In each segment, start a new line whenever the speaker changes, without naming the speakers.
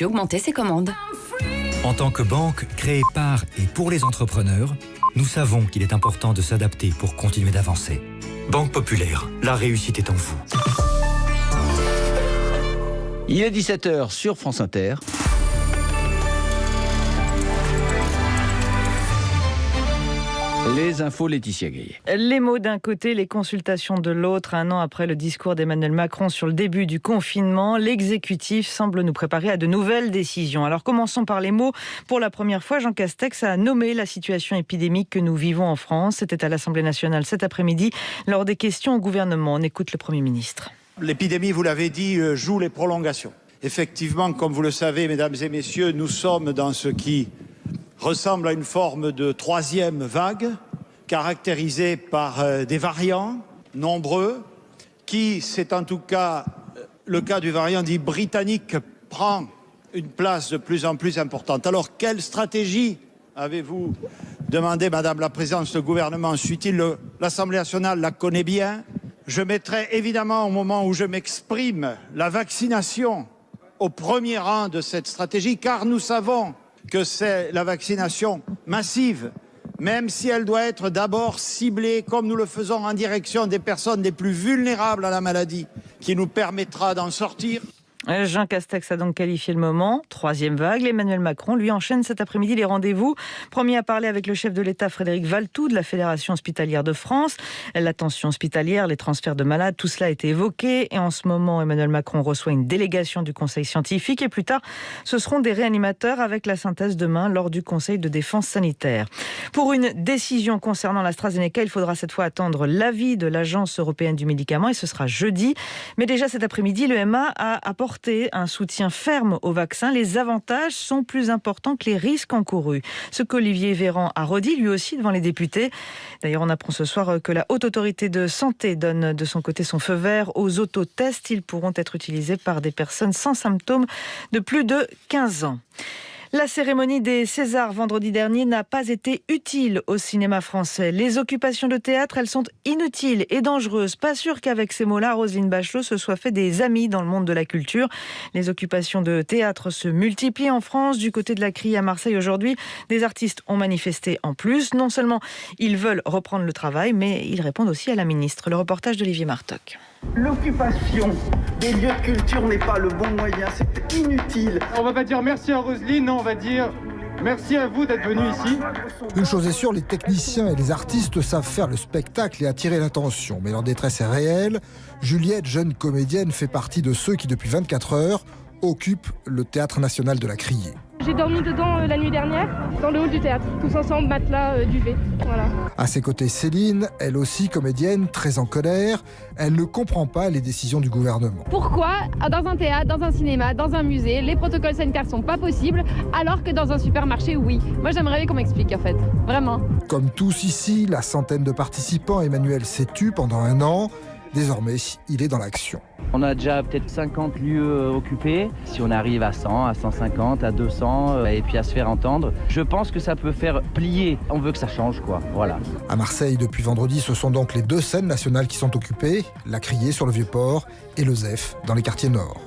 pu augmenter ses commandes.
En tant que banque créée par et pour les entrepreneurs, nous savons qu'il est important de s'adapter pour continuer d'avancer. Banque Populaire, la réussite est en vous.
Il est 17h sur France Inter. Les infos, Laetitia Gaillet.
Les mots d'un côté, les consultations de l'autre. Un an après le discours d'Emmanuel Macron sur le début du confinement, l'exécutif semble nous préparer à de nouvelles décisions. Alors commençons par les mots. Pour la première fois, Jean Castex a nommé la situation épidémique que nous vivons en France. C'était à l'Assemblée nationale cet après-midi, lors des questions au gouvernement. On écoute le Premier ministre.
L'épidémie, vous l'avez dit, joue les prolongations. Effectivement, comme vous le savez, mesdames et messieurs, nous sommes dans ce qui ressemble à une forme de troisième vague, caractérisée par des variants nombreux, qui, c'est en tout cas le cas du variant dit britannique, prend une place de plus en plus importante. Alors, quelle stratégie avez-vous demandé, Madame la Présidente, le gouvernement suit-il l'Assemblée nationale la connaît bien. Je mettrai évidemment, au moment où je m'exprime, la vaccination au premier rang de cette stratégie, car nous savons que c'est la vaccination massive, même si elle doit être d'abord ciblée, comme nous le faisons en direction des personnes les plus vulnérables à la maladie, qui nous permettra d'en sortir.
Jean Castex a donc qualifié le moment, troisième vague. Emmanuel Macron, lui, enchaîne cet après-midi les rendez-vous. Premier à parler avec le chef de l'État, Frédéric Valletoux, de la Fédération hospitalière de France. La tension hospitalière, les transferts de malades, tout cela a été évoqué. Et en ce moment, Emmanuel Macron reçoit une délégation du Conseil scientifique. Et plus tard, ce seront des réanimateurs avec la synthèse demain lors du Conseil de défense sanitaire. Pour une décision concernant l'AstraZeneca, il faudra cette fois attendre l'avis de l'Agence européenne du médicament et ce sera jeudi. Mais déjà cet après-midi, l'EMA a apporté un soutien ferme au vaccin. Les avantages sont plus importants que les risques encourus. Ce qu'Olivier Véran a redit lui aussi devant les députés. D'ailleurs, on apprend ce soir que la Haute Autorité de Santé donne de son côté son feu vert aux autotests. Ils pourront être utilisés par des personnes sans symptômes de plus de 15 ans. La cérémonie des Césars vendredi dernier n'a pas été utile au cinéma français. Les occupations de théâtre, elles sont inutiles et dangereuses. Pas sûr qu'avec ces mots-là, Roselyne Bachelot se soit fait des amis dans le monde de la culture. Les occupations de théâtre se multiplient en France. Du côté de la Criée à Marseille aujourd'hui, des artistes ont manifesté en plus. Non seulement ils veulent reprendre le travail, mais ils répondent aussi à la ministre. Le reportage d'Olivier Martoc.
L'occupation des lieux de culture n'est pas le bon moyen, c'est inutile.
On va pas dire merci à Roselyne, non, on va dire merci à vous d'être venu ici.
Une chose est sûre, les techniciens et les artistes savent faire le spectacle et attirer l'attention. Mais leur détresse est réelle. Juliette, jeune comédienne, fait partie de ceux qui, depuis 24 heures, occupent le Théâtre National de la Criée.
J'ai dormi dedans la nuit dernière, dans le hall du théâtre, tous ensemble, matelas, duvet, voilà.
À ses côtés, Céline, elle aussi comédienne, très en colère. Elle ne comprend pas les décisions du gouvernement.
Pourquoi, dans un théâtre, dans un cinéma, dans un musée, les protocoles sanitaires sont pas possibles, alors que dans un supermarché, oui. Moi, j'aimerais bien qu'on m'explique, en fait, vraiment.
Comme tous ici, la centaine de participants, Emmanuel s'est tu pendant un an. Désormais, il est dans l'action.
On a déjà peut-être 50 lieux occupés. Si on arrive à 100, à 150, à 200, et puis à se faire entendre, je pense que ça peut faire plier. On veut que ça change, quoi. Voilà.
À Marseille, depuis vendredi, ce sont donc les deux scènes nationales qui sont occupées, la Criée sur le Vieux-Port et le Zef dans les quartiers nord.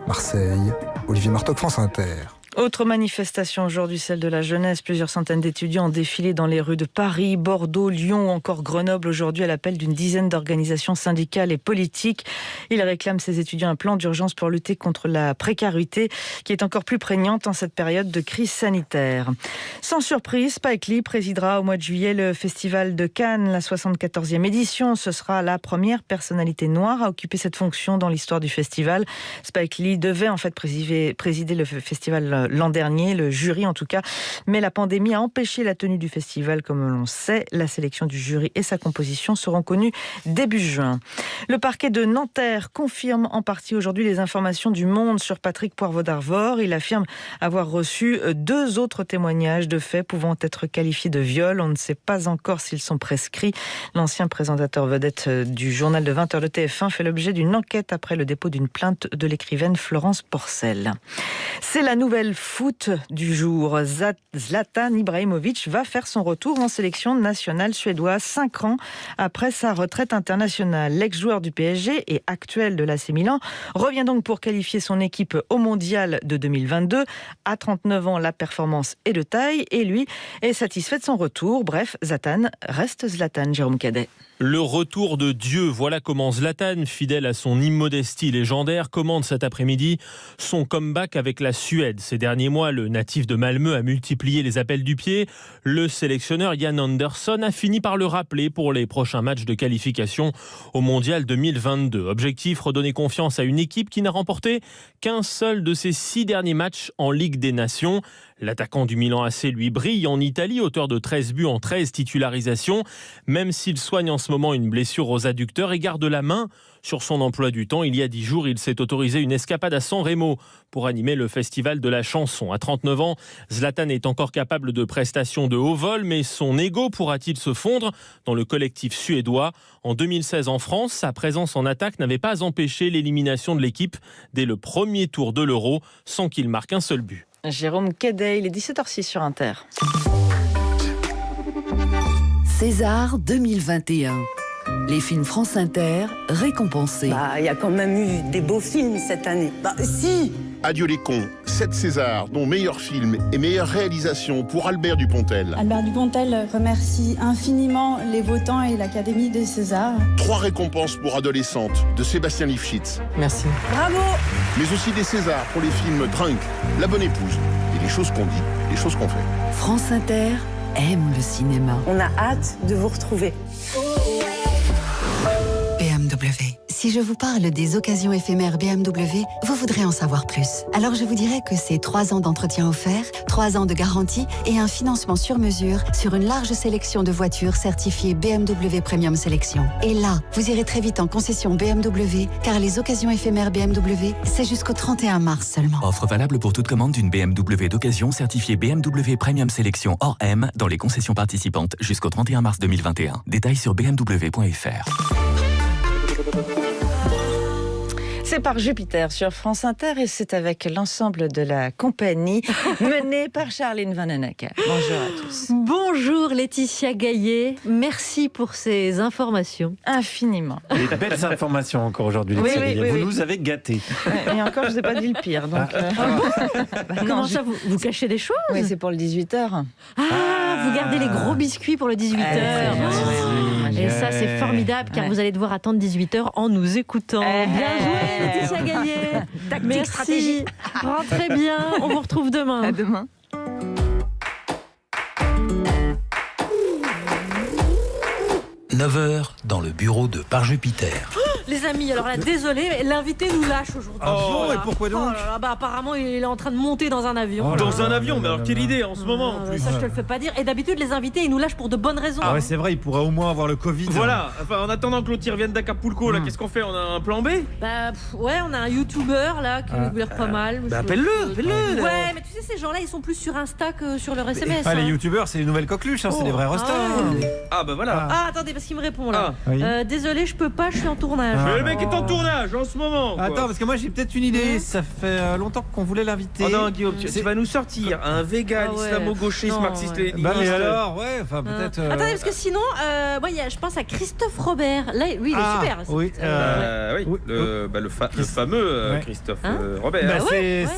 Marseille, Olivier Martoc, France Inter.
Autre manifestation aujourd'hui, celle de la jeunesse. Plusieurs centaines d'étudiants ont défilé dans les rues de Paris, Bordeaux, Lyon ou encore Grenoble aujourd'hui à l'appel d'une dizaine d'organisations syndicales et politiques. Ils réclament, ces étudiants, un plan d'urgence pour lutter contre la précarité qui est encore plus prégnante en cette période de crise sanitaire. Sans surprise, Spike Lee présidera au mois de juillet le Festival de Cannes, la 74e édition. Ce sera la première personnalité noire à occuper cette fonction dans l'histoire du festival. Spike Lee devait en fait présider le festival l'an dernier, le jury en tout cas, mais la pandémie a empêché la tenue du festival comme l'on sait. La sélection du jury et sa composition seront connues début juin. Le parquet de Nanterre confirme en partie aujourd'hui les informations du Monde sur Patrick Poivre d'Arvor. Il affirme avoir reçu 2 autres témoignages de faits pouvant être qualifiés de viol. On ne sait pas encore s'ils sont prescrits. L'ancien présentateur vedette du journal de 20h de TF1 fait l'objet d'une enquête après le dépôt d'une plainte de l'écrivaine Florence Porcel. C'est la nouvelle l'actuel foot du jour. Zlatan Ibrahimovic va faire son retour en sélection nationale suédoise 5 ans après sa retraite internationale. L'ex-joueur du PSG et actuel de l'AC Milan revient donc pour qualifier son équipe au mondial de 2022. À 39 ans, la performance est de taille et lui est satisfait de son retour. Bref, Zlatan reste Zlatan. Jérôme Cadet.
Le retour de Dieu, voilà comment Zlatan, fidèle à son immodestie légendaire, commande cet après-midi son comeback avec la Suède. Ces derniers mois, le natif de Malmö a multiplié les appels du pied. Le sélectionneur Jan Andersson a fini par le rappeler pour les prochains matchs de qualification au Mondial 2022. Objectif, redonner confiance à une équipe qui n'a remporté qu'un seul de ses 6 derniers matchs en Ligue des Nations. L'attaquant du Milan AC, lui, brille en Italie, auteur de 13 buts en 13 titularisations, même s'il soigne en ce moment une blessure aux adducteurs et garde la main sur son emploi du temps. Il y a 10 jours, il s'est autorisé une escapade à San Remo pour animer le festival de la chanson. À 39 ans, Zlatan est encore capable de prestations de haut vol, mais son ego pourra-t-il se fondre dans le collectif suédois ? En 2016 en France, sa présence en attaque n'avait pas empêché l'élimination de l'équipe dès le premier tour de l'Euro, sans qu'il marque un seul but.
Jérôme Cadet, il est 17h06 sur Inter.
César 2021. Les films France Inter récompensés.
Il y a quand même eu des beaux films cette année. Si.
Adieu les cons, 7 Césars, dont meilleur film et meilleure réalisation pour Albert Dupontel.
Albert Dupontel remercie infiniment les votants et l'Académie des Césars.
3 récompenses pour adolescentes de Sébastien Lifshitz.
Merci. Bravo.
Mais aussi des Césars pour les films Drunk, La Bonne Épouse et Les choses qu'on dit, les choses qu'on fait.
France Inter aime le cinéma.
On a hâte de vous retrouver.
BMW. Si je vous parle des occasions éphémères BMW, vous voudrez en savoir plus. Alors je vous dirais que c'est 3 ans d'entretien offert, 3 ans de garantie et un financement sur mesure sur une large sélection de voitures certifiées BMW Premium Sélection. Et là, vous irez très vite en concession BMW, car les occasions éphémères BMW, c'est jusqu'au 31 mars seulement.
Offre valable pour toute commande d'une BMW d'occasion certifiée BMW Premium Sélection hors M dans les concessions participantes jusqu'au 31 mars 2021. Détails sur bmw.fr.
C'est par Jupiter sur France Inter et c'est avec l'ensemble de la compagnie menée par Charline Vanhoenacker. Bonjour à tous.
Bonjour Laetitia Gaillet, merci pour ces informations.
Infiniment.
Des belles informations encore aujourd'hui, Laetitia Gaillet. Vous nous avez gâtés.
Et encore, je ne vous ai pas dit le pire. Donc,
comment ça, vous cachez des choses?
Oui, c'est pour le 18h.
Vous gardez les gros biscuits pour le 18h. Et ça, c'est formidable, car vous allez devoir attendre 18h en nous écoutant. Bien joué, Laetitia Gaillet.
Tactique, stratégie.
Rentrez bien, on vous retrouve demain.
À demain.
« 9h dans le bureau de Par Jupiter. »
Les amis, alors là, désolé, mais l'invité nous lâche aujourd'hui.
Ah bon, et pourquoi donc?
Apparemment, il est en train de monter dans un avion.
Dans un avion? Mais alors quelle idée en ce moment en plus.
Ça, je te le fais pas dire. Et d'habitude, les invités, ils nous lâchent pour de bonnes raisons.
Ah ouais, c'est vrai, il pourrait au moins avoir le Covid.
Voilà, enfin, en attendant que l'autre revienne d'Acapulco, là, qu'est-ce qu'on fait? On a un plan B?
Ouais, on a un YouTuber là qui nous l'air pas mal.
Appelle-le.
Ouais, mais tu sais, ces gens-là, ils sont plus sur Insta que sur leur SMS.
Les YouTubeurs, c'est les nouvelles coqueluches, c'est les vrais rosters.
Voilà.
Attendez, parce qu'il me répond là. Désolé, je peux pas, je suis en tournage.
Mais le mec est en tournage en ce moment.
Attends, parce que moi j'ai peut-être une idée. Ça fait longtemps qu'on voulait l'inviter.
Oh non, Guillaume, tu vas nous sortir un vegan islamo-gauchiste, marxiste-léniniste.
Mais alors, peut-être.
Attendez, parce que sinon, moi, je pense à Christophe Robert. Là, lui, il est super.
Oui, le fameux Christophe Robert.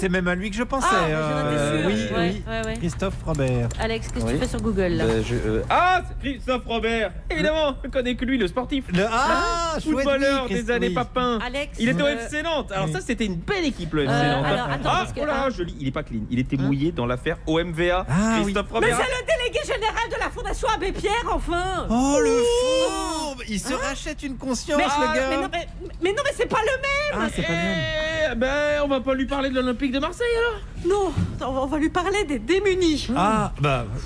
C'est même à lui que je pensais. Oui, Christophe Robert.
Alex, qu'est-ce que tu fais sur Google là?
C'est Christophe Robert. Évidemment, je connais que lui, le sportif. Footballeur des années Papin.
Alex,
il était au FC Nantes. Alors ça, c'était une belle équipe, le FC Nantes. Joli. Il est pas clean. Il était mouillé dans l'affaire OMVA. Christophe Robert.
Mais c'est le délégué général de la Fondation Abbé Pierre, enfin.
Oh le fou. Il se rachète une conscience, le gars.
Mais non, mais c'est pas le même.
C'est pas le même.
On va pas lui parler de l'Olympique de Marseille alors?
Non, on va lui parler des démunis.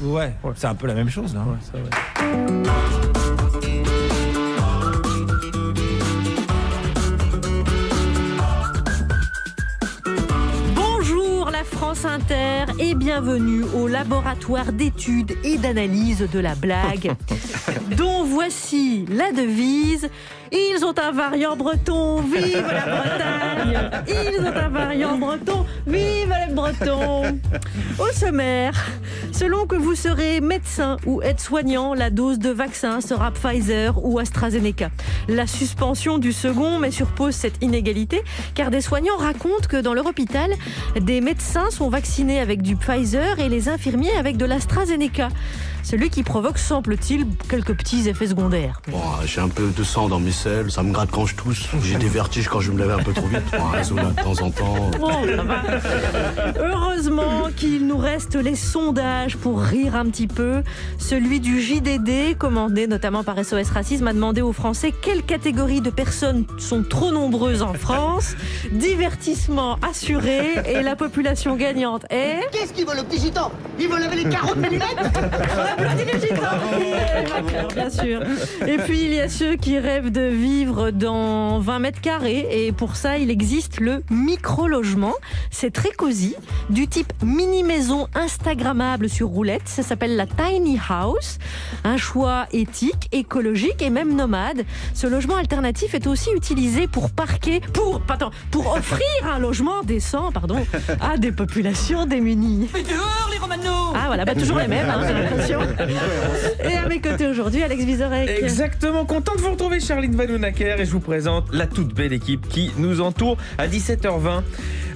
Ouais, c'est un peu la même chose là.
Bonjour la France Inter et bienvenue au laboratoire d'études et d'analyse de la blague, dont voici la devise: Ils ont un variant breton, vive la Bretagne! Ils ont un variant breton, vive les Bretons! Au sommaire, selon que vous serez médecin ou aide-soignant, la dose de vaccin sera Pfizer ou AstraZeneca. La suspension du second met sur pause cette inégalité, car des soignants racontent que dans leur hôpital, des médecins sont vaccinés avec du Pfizer et les infirmiers avec de l'AstraZeneca. Celui qui provoque, semble-t-il, quelques petits effets secondaires.
J'ai un peu de sang dans mes selles, ça me gratte quand je tousse. J'ai des vertiges quand je me lève un peu trop vite. Un sauna de temps en temps.
Ça va. Heureusement qu'il nous reste les sondages pour rire un petit peu. Celui du JDD, commandé notamment par SOS Racisme, a demandé aux Français quelle catégorie de personnes sont trop nombreuses en France. Divertissement assuré et la population gagnante est...
Qu'est-ce qu'il veut le petit gitan? Il veut laver les 40 mm?
Bien sûr. Et puis il y a ceux qui rêvent de vivre dans 20 mètres carrés et pour ça il existe le micro-logement. C'est très cosy, du type mini-maison instagrammable sur roulette. Ça s'appelle la tiny house. Un choix éthique, écologique et même nomade. Ce logement alternatif est aussi utilisé pour offrir un logement décent à des populations démunies.
Mais dehors les Romano!
Ah voilà, toujours les mêmes, j'ai l'impression. Et à mes côtés aujourd'hui, Alex Vizorek.
Exactement, content de vous retrouver, Charline Vanhoenacker, et je vous présente la toute belle équipe qui nous entoure à 17h20.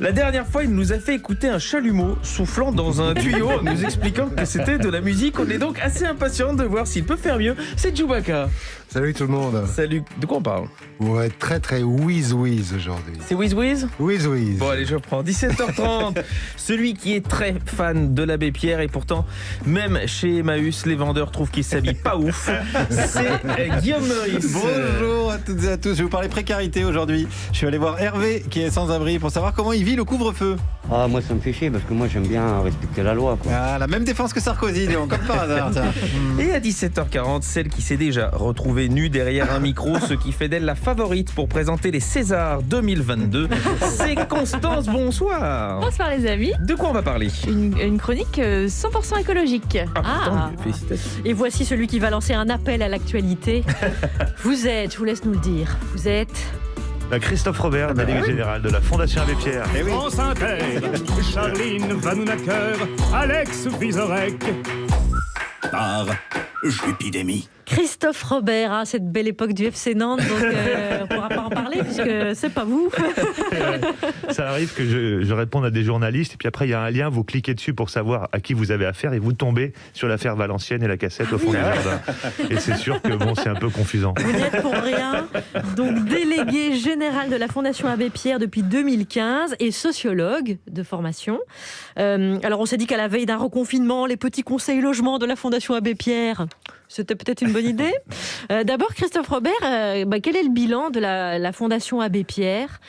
La dernière fois, il nous a fait écouter un chalumeau soufflant dans un tuyau, nous expliquant que c'était de la musique. On est donc assez impatient de voir s'il peut faire mieux. C'est Chewbacca.
Salut tout le monde.
Salut, de quoi on parle?
Ouais, très whiz aujourd'hui.
C'est whiz?
Whiz.
Bon allez, je prends 17h30. Celui qui est très fan de l'abbé Pierre et pourtant, même chez Emmaüs, les vendeurs trouvent qu'il s'habille pas ouf. C'est Guillaume Meurice.
Bonjour à toutes et à tous. Je vais vous parler précarité aujourd'hui. Je suis allé voir Hervé qui est sans abri pour savoir comment il vit le couvre-feu.
Ah, moi ça me fait chier parce que moi j'aime bien respecter la loi, quoi.
Ah, la même défense que Sarkozy, comme par hasard.
Et à 17h40, celle qui s'est déjà retrouvée nue derrière un micro, ce qui fait d'elle la favorite pour présenter les Césars 2022, c'est Constance. Bonsoir.
Bonsoir les amis.
De quoi on va parler?
Une chronique 100% écologique.
Félicitations.
Et voici celui qui va lancer un appel à l'actualité. Je vous laisse nous le dire, vous êtes...
Christophe Robert, délégué général de la Fondation Abbé Pierre.
France Inter, Charline Vanhoenacker, Alex Vizorek. Par Jupidémie.
Christophe Robert, cette belle époque du FC Nantes, donc on ne pourra pas en parler puisque c'est pas vous.
Ça arrive que je réponde à des journalistes et puis après il y a un lien, vous cliquez dessus pour savoir à qui vous avez affaire et vous tombez sur l'affaire Valenciennes et la cassette au fond du jardin. Et c'est sûr que c'est un peu confusant.
Vous n'y êtes pour rien. Donc délégué général de la Fondation Abbé Pierre depuis 2015 et sociologue de formation. Alors on s'est dit qu'à la veille d'un reconfinement, les petits conseils logements de la Fondation Abbé Pierre, c'était peut-être une bonne idée. D'abord, Christophe Robert, quel est le bilan de la Fondation Abbé Pierre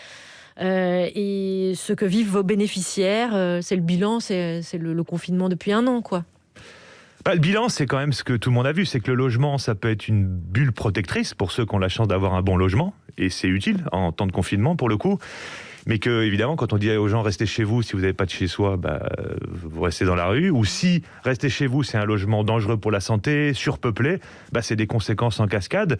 et ce que vivent vos bénéficiaires? C'est le bilan, c'est le confinement depuis 1 an, quoi.
Le bilan, c'est quand même ce que tout le monde a vu, c'est que le logement, ça peut être une bulle protectrice pour ceux qui ont la chance d'avoir un bon logement, et c'est utile en temps de confinement pour le coup. Mais que, évidemment, quand on dit aux gens restez chez vous, si vous n'avez pas de chez soi, vous restez dans la rue. Ou si restez chez vous, c'est un logement dangereux pour la santé, surpeuplé, c'est des conséquences en cascade.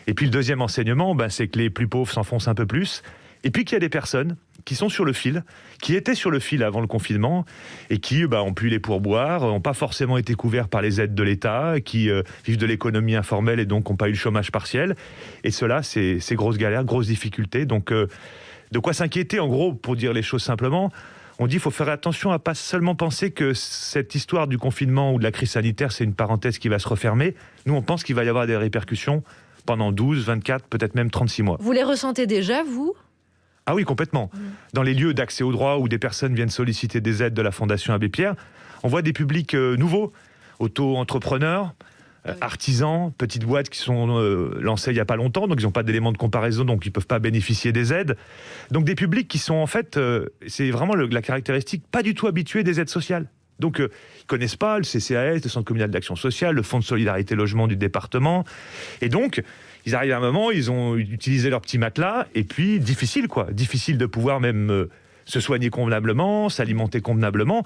Et puis le deuxième enseignement, c'est que les plus pauvres s'enfoncent un peu plus. Et puis qu'il y a des personnes qui sont sur le fil, qui étaient sur le fil avant le confinement et qui ont pu les pourboire, n'ont pas forcément été couverts par les aides de l'État, qui vivent de l'économie informelle et donc n'ont pas eu le chômage partiel. Et cela, c'est grosse galère, grosse difficulté. Donc, de quoi s'inquiéter, en gros, pour dire les choses simplement. On dit qu'il faut faire attention à pas seulement penser que cette histoire du confinement ou de la crise sanitaire, c'est une parenthèse qui va se refermer. Nous, on pense qu'il va y avoir des répercussions pendant 12, 24, peut-être même 36 mois.
Vous les ressentez déjà, vous ?
Ah oui, complètement. Dans les lieux d'accès au droit où des personnes viennent solliciter des aides de la Fondation Abbé Pierre, on voit des publics nouveaux, auto-entrepreneurs, artisans, petites boîtes qui sont lancées il n'y a pas longtemps, donc ils n'ont pas d'éléments de comparaison, donc ils ne peuvent pas bénéficier des aides. Donc des publics qui sont en fait, c'est vraiment la caractéristique, pas du tout habitués des aides sociales. Donc ils ne connaissent pas le CCAS, le Centre communal d'action sociale, le Fonds de solidarité logement du département. Et donc, ils arrivent à un moment, ils ont utilisé leur petit matelas, et puis difficile de pouvoir même se soigner convenablement, s'alimenter convenablement.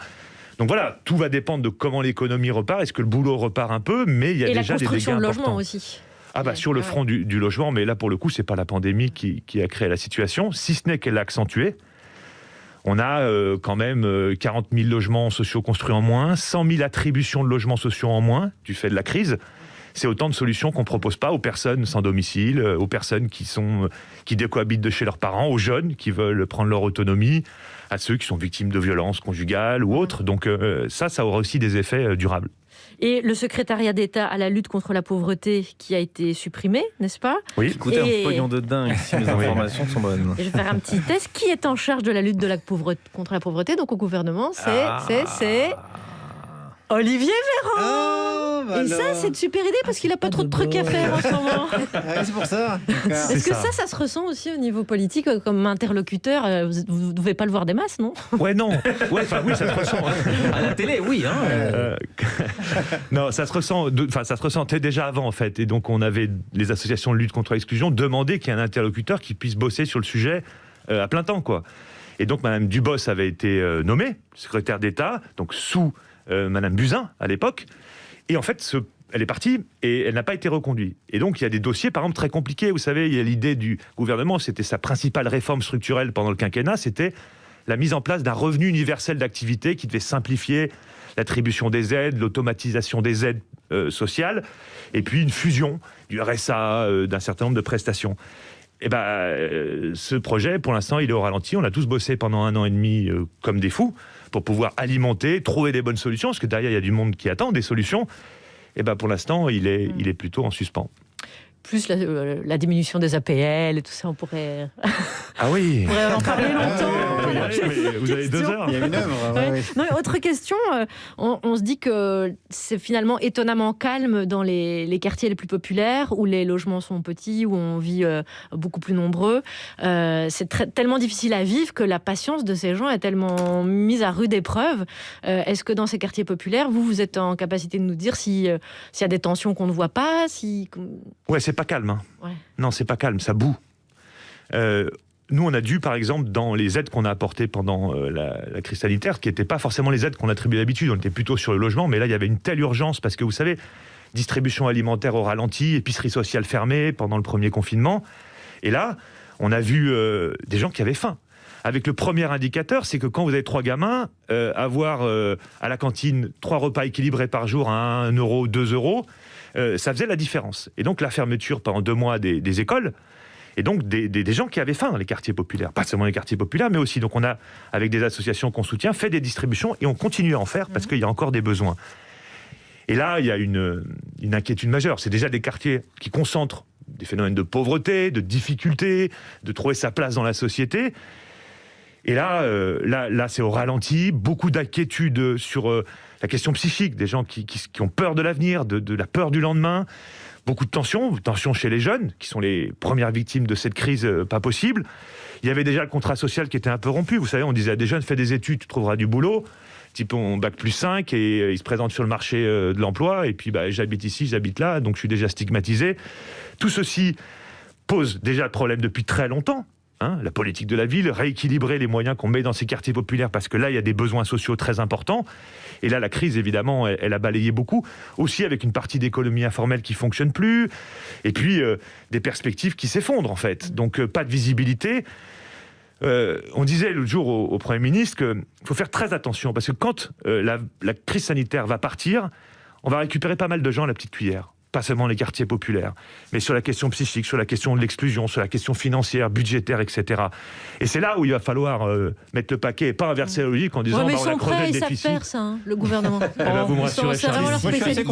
Donc voilà, tout va dépendre de comment l'économie repart. Est-ce que le boulot repart un peu, mais il y a déjà des dégâts importants.
Et la construction de logement aussi.
Sur le front du logement, mais là pour le coup c'est pas la pandémie qui a créé la situation, si ce n'est qu'elle l'a accentuée. On a quand même 40 000 logements sociaux construits en moins, 100 000 attributions de logements sociaux en moins du fait de la crise. C'est autant de solutions qu'on ne propose pas aux personnes sans domicile, aux personnes qui décohabitent de chez leurs parents, aux jeunes qui veulent prendre leur autonomie, à ceux qui sont victimes de violences conjugales ou autres. Donc ça aura aussi des effets durables.
Et le secrétariat d'État à la lutte contre la pauvreté qui a été supprimé, n'est-ce pas ?
Oui.
Écoutez, un pognon de dingue si mes informations sont bonnes.
Et je vais faire un petit test. Qui est en charge de la lutte contre la pauvreté ? Donc au gouvernement, c'est Olivier Véran. Et ça, c'est une super idée parce qu'il n'a pas trop de trucs à faire en ce moment.
C'est pour ça.
Est-ce que ça se ressent aussi au niveau politique comme interlocuteur ? Vous ne devez pas le voir des masses, non ?
Ouais, non. Oui, ça se ressent.
À la télé, oui.
Non, ça se ressentait déjà avant, en fait. Et donc, on avait, les associations de lutte contre l'exclusion, demandé qu'il y ait un interlocuteur qui puisse bosser sur le sujet à plein temps, quoi. Et donc, Madame Dubos avait été nommée secrétaire d'État, donc sous Madame Buzyn à l'époque. Et en fait, elle est partie et elle n'a pas été reconduite. Et donc, il y a des dossiers, par exemple, très compliqués. Vous savez, il y a l'idée du gouvernement, c'était sa principale réforme structurelle pendant le quinquennat, c'était la mise en place d'un revenu universel d'activité qui devait simplifier l'attribution des aides, l'automatisation des aides sociales, et puis une fusion du RSA, d'un certain nombre de prestations. Et ce projet, pour l'instant, il est au ralenti. On a tous bossé pendant 1 an et demi comme des fous pour pouvoir alimenter, trouver des bonnes solutions, parce que derrière, il y a du monde qui attend des solutions. Et pour l'instant, il est plutôt en suspens.
Plus la diminution des APL et tout ça, on pourrait...
Ah oui.
On pourrait en parler longtemps.
Mais vous avez 2 heures.
Il y a une œuvre.
Ouais. Non, autre question, on se dit que c'est finalement étonnamment calme dans les quartiers les plus populaires, où les logements sont petits, où on vit beaucoup plus nombreux. C'est tellement difficile à vivre que la patience de ces gens est tellement mise à rude épreuve. Est-ce que dans ces quartiers populaires, vous êtes en capacité de nous dire s'il y a des tensions qu'on ne voit pas
Ouais, c'est pas calme.
Ouais.
Non, c'est pas calme, ça boue. Nous, on a dû, par exemple, dans les aides qu'on a apportées pendant la crise sanitaire, qui n'étaient pas forcément les aides qu'on attribuait d'habitude, on était plutôt sur le logement, mais là, il y avait une telle urgence, parce que vous savez, distribution alimentaire au ralenti, épicerie sociale fermée pendant le premier confinement. Et là, on a vu des gens qui avaient faim. Avec le premier indicateur, c'est que quand vous avez 3 gamins, avoir à la cantine 3 repas équilibrés par jour à 1 euro, 2 euros, ça faisait la différence. Et donc la fermeture pendant 2 mois des écoles, et donc des gens qui avaient faim dans les quartiers populaires. Pas seulement les quartiers populaires, mais aussi. Donc on a, avec des associations qu'on soutient, fait des distributions, et on continue à en faire parce qu'il y a encore des besoins. Et là, il y a une inquiétude majeure. C'est déjà des quartiers qui concentrent des phénomènes de pauvreté, de difficulté, de trouver sa place dans la société. Et là, c'est au ralenti, beaucoup d'inquiétudes sur la question psychique, des gens qui ont peur de l'avenir, de la peur du lendemain, beaucoup de tensions chez les jeunes, qui sont les premières victimes de cette crise pas possible. Il y avait déjà le contrat social qui était un peu rompu. Vous savez, on disait à des jeunes, fais des études, tu trouveras du boulot. Type, on bac plus 5 et ils se présentent sur le marché de l'emploi. Et puis, j'habite ici, j'habite là, donc je suis déjà stigmatisé. Tout ceci pose déjà le problème depuis très longtemps. La politique de la ville, rééquilibrer les moyens qu'on met dans ces quartiers populaires, parce que là, il y a des besoins sociaux très importants. Et là, la crise, évidemment, elle a balayé beaucoup. Aussi avec une partie d'économie informelle qui ne fonctionne plus. Et puis, des perspectives qui s'effondrent, en fait. Donc, pas de visibilité. On disait l'autre jour au Premier ministre qu'il faut faire très attention, parce que quand la crise sanitaire va partir, on va récupérer pas mal de gens à la petite cuillère. Pas seulement les quartiers populaires, mais sur la question psychique, sur la question de l'exclusion, sur la question financière, budgétaire, etc. Et c'est là où il va falloir mettre le paquet et pas inverser la logique en disant
mais
on a creusé le déficit.
ils savent faire ça, le gouvernement.
Vous me rassurez,
c'est vraiment leur spécialité.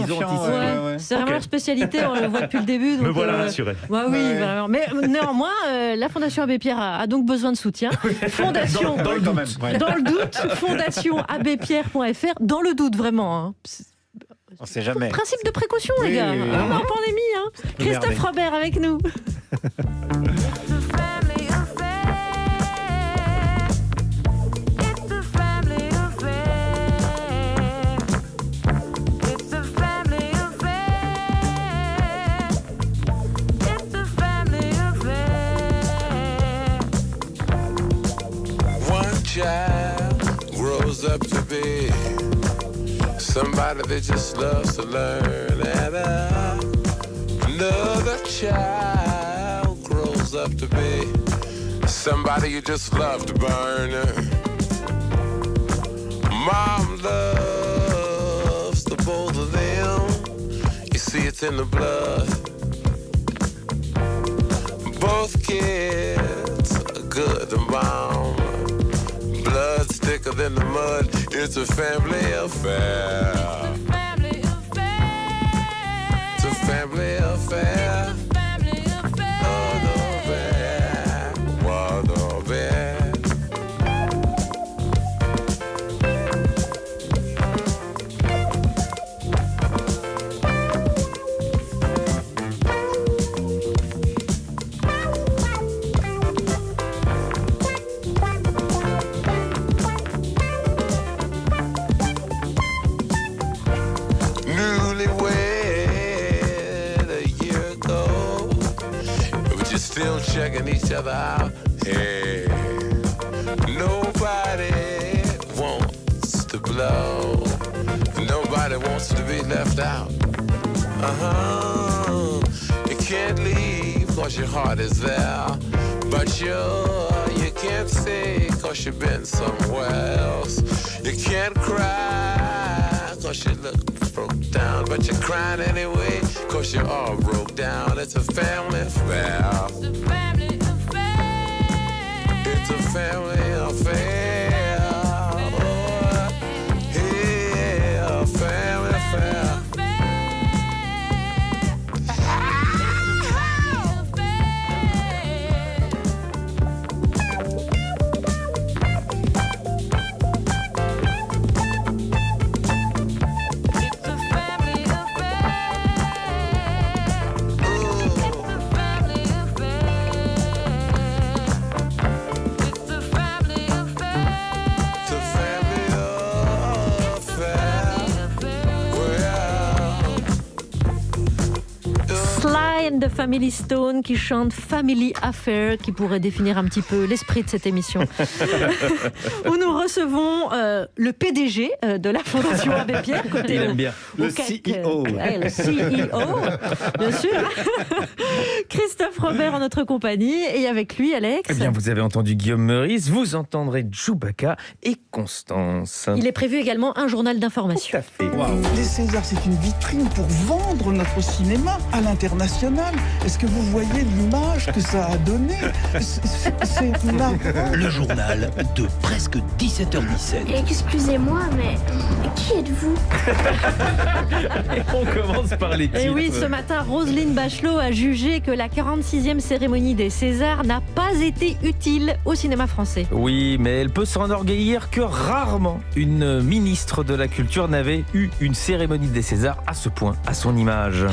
C'est vraiment leur spécialité, on le voit depuis le début. Donc,
me voilà rassuré.
Oui, vraiment. Mais néanmoins, la Fondation Abbé Pierre a donc besoin de soutien. Fondation,
dans le doute,
fondationabbépierre.fr, dans le doute, vraiment.
On sait jamais.
Principe de précaution, les gars.
Oui.
En pandémie. Christophe Robert avec nous.
One child grows up to be somebody that just loves to learn, and Another child grows up to be somebody you just love to burn. Mom loves the both of them. You see it's in the blood. Both kids are good and mom. Blood's thicker than the mud. It's a family affair. It's a family affair. Still checking each other out. Hey, nobody wants to blow. Nobody wants to be left out. You can't leave cause your heart is there. But you can't stay cause you've been somewhere else. You can't cry cause you look broke down. But you're crying anyway cause you're all broke down. It's a family affair. It's a family affair. It's a family affair. Oh, yeah, a family affair.
The Family Stone qui chante Family Affair, qui pourrait définir un petit peu l'esprit de cette émission. Où nous recevons le PDG de la Fondation Abbé Pierre.
Il aime bien. Le CEO.
Le CEO, bien sûr. Christophe Robert en notre compagnie. Et avec lui, Alex.
Eh bien, vous avez entendu Guillaume Meurice, vous entendrez Chewbacca et Constance.
Il est prévu également un journal d'information.
Tout à fait.
Wow. Les Césars, c'est une vitrine pour vendre notre cinéma à l'international. Est-ce que vous voyez l'image que ça a donné? C'est marrant.
Le journal de presque 17h17.
Excusez-moi, mais qui êtes-vous?
Et on commence par les titres.
Et oui, ce matin, Roselyne Bachelot a jugé que la 46e cérémonie des Césars n'a pas été utile au cinéma français.
Oui, mais elle peut s'enorgueillir que rarement une ministre de la Culture n'avait eu une cérémonie des Césars à ce point, à son image.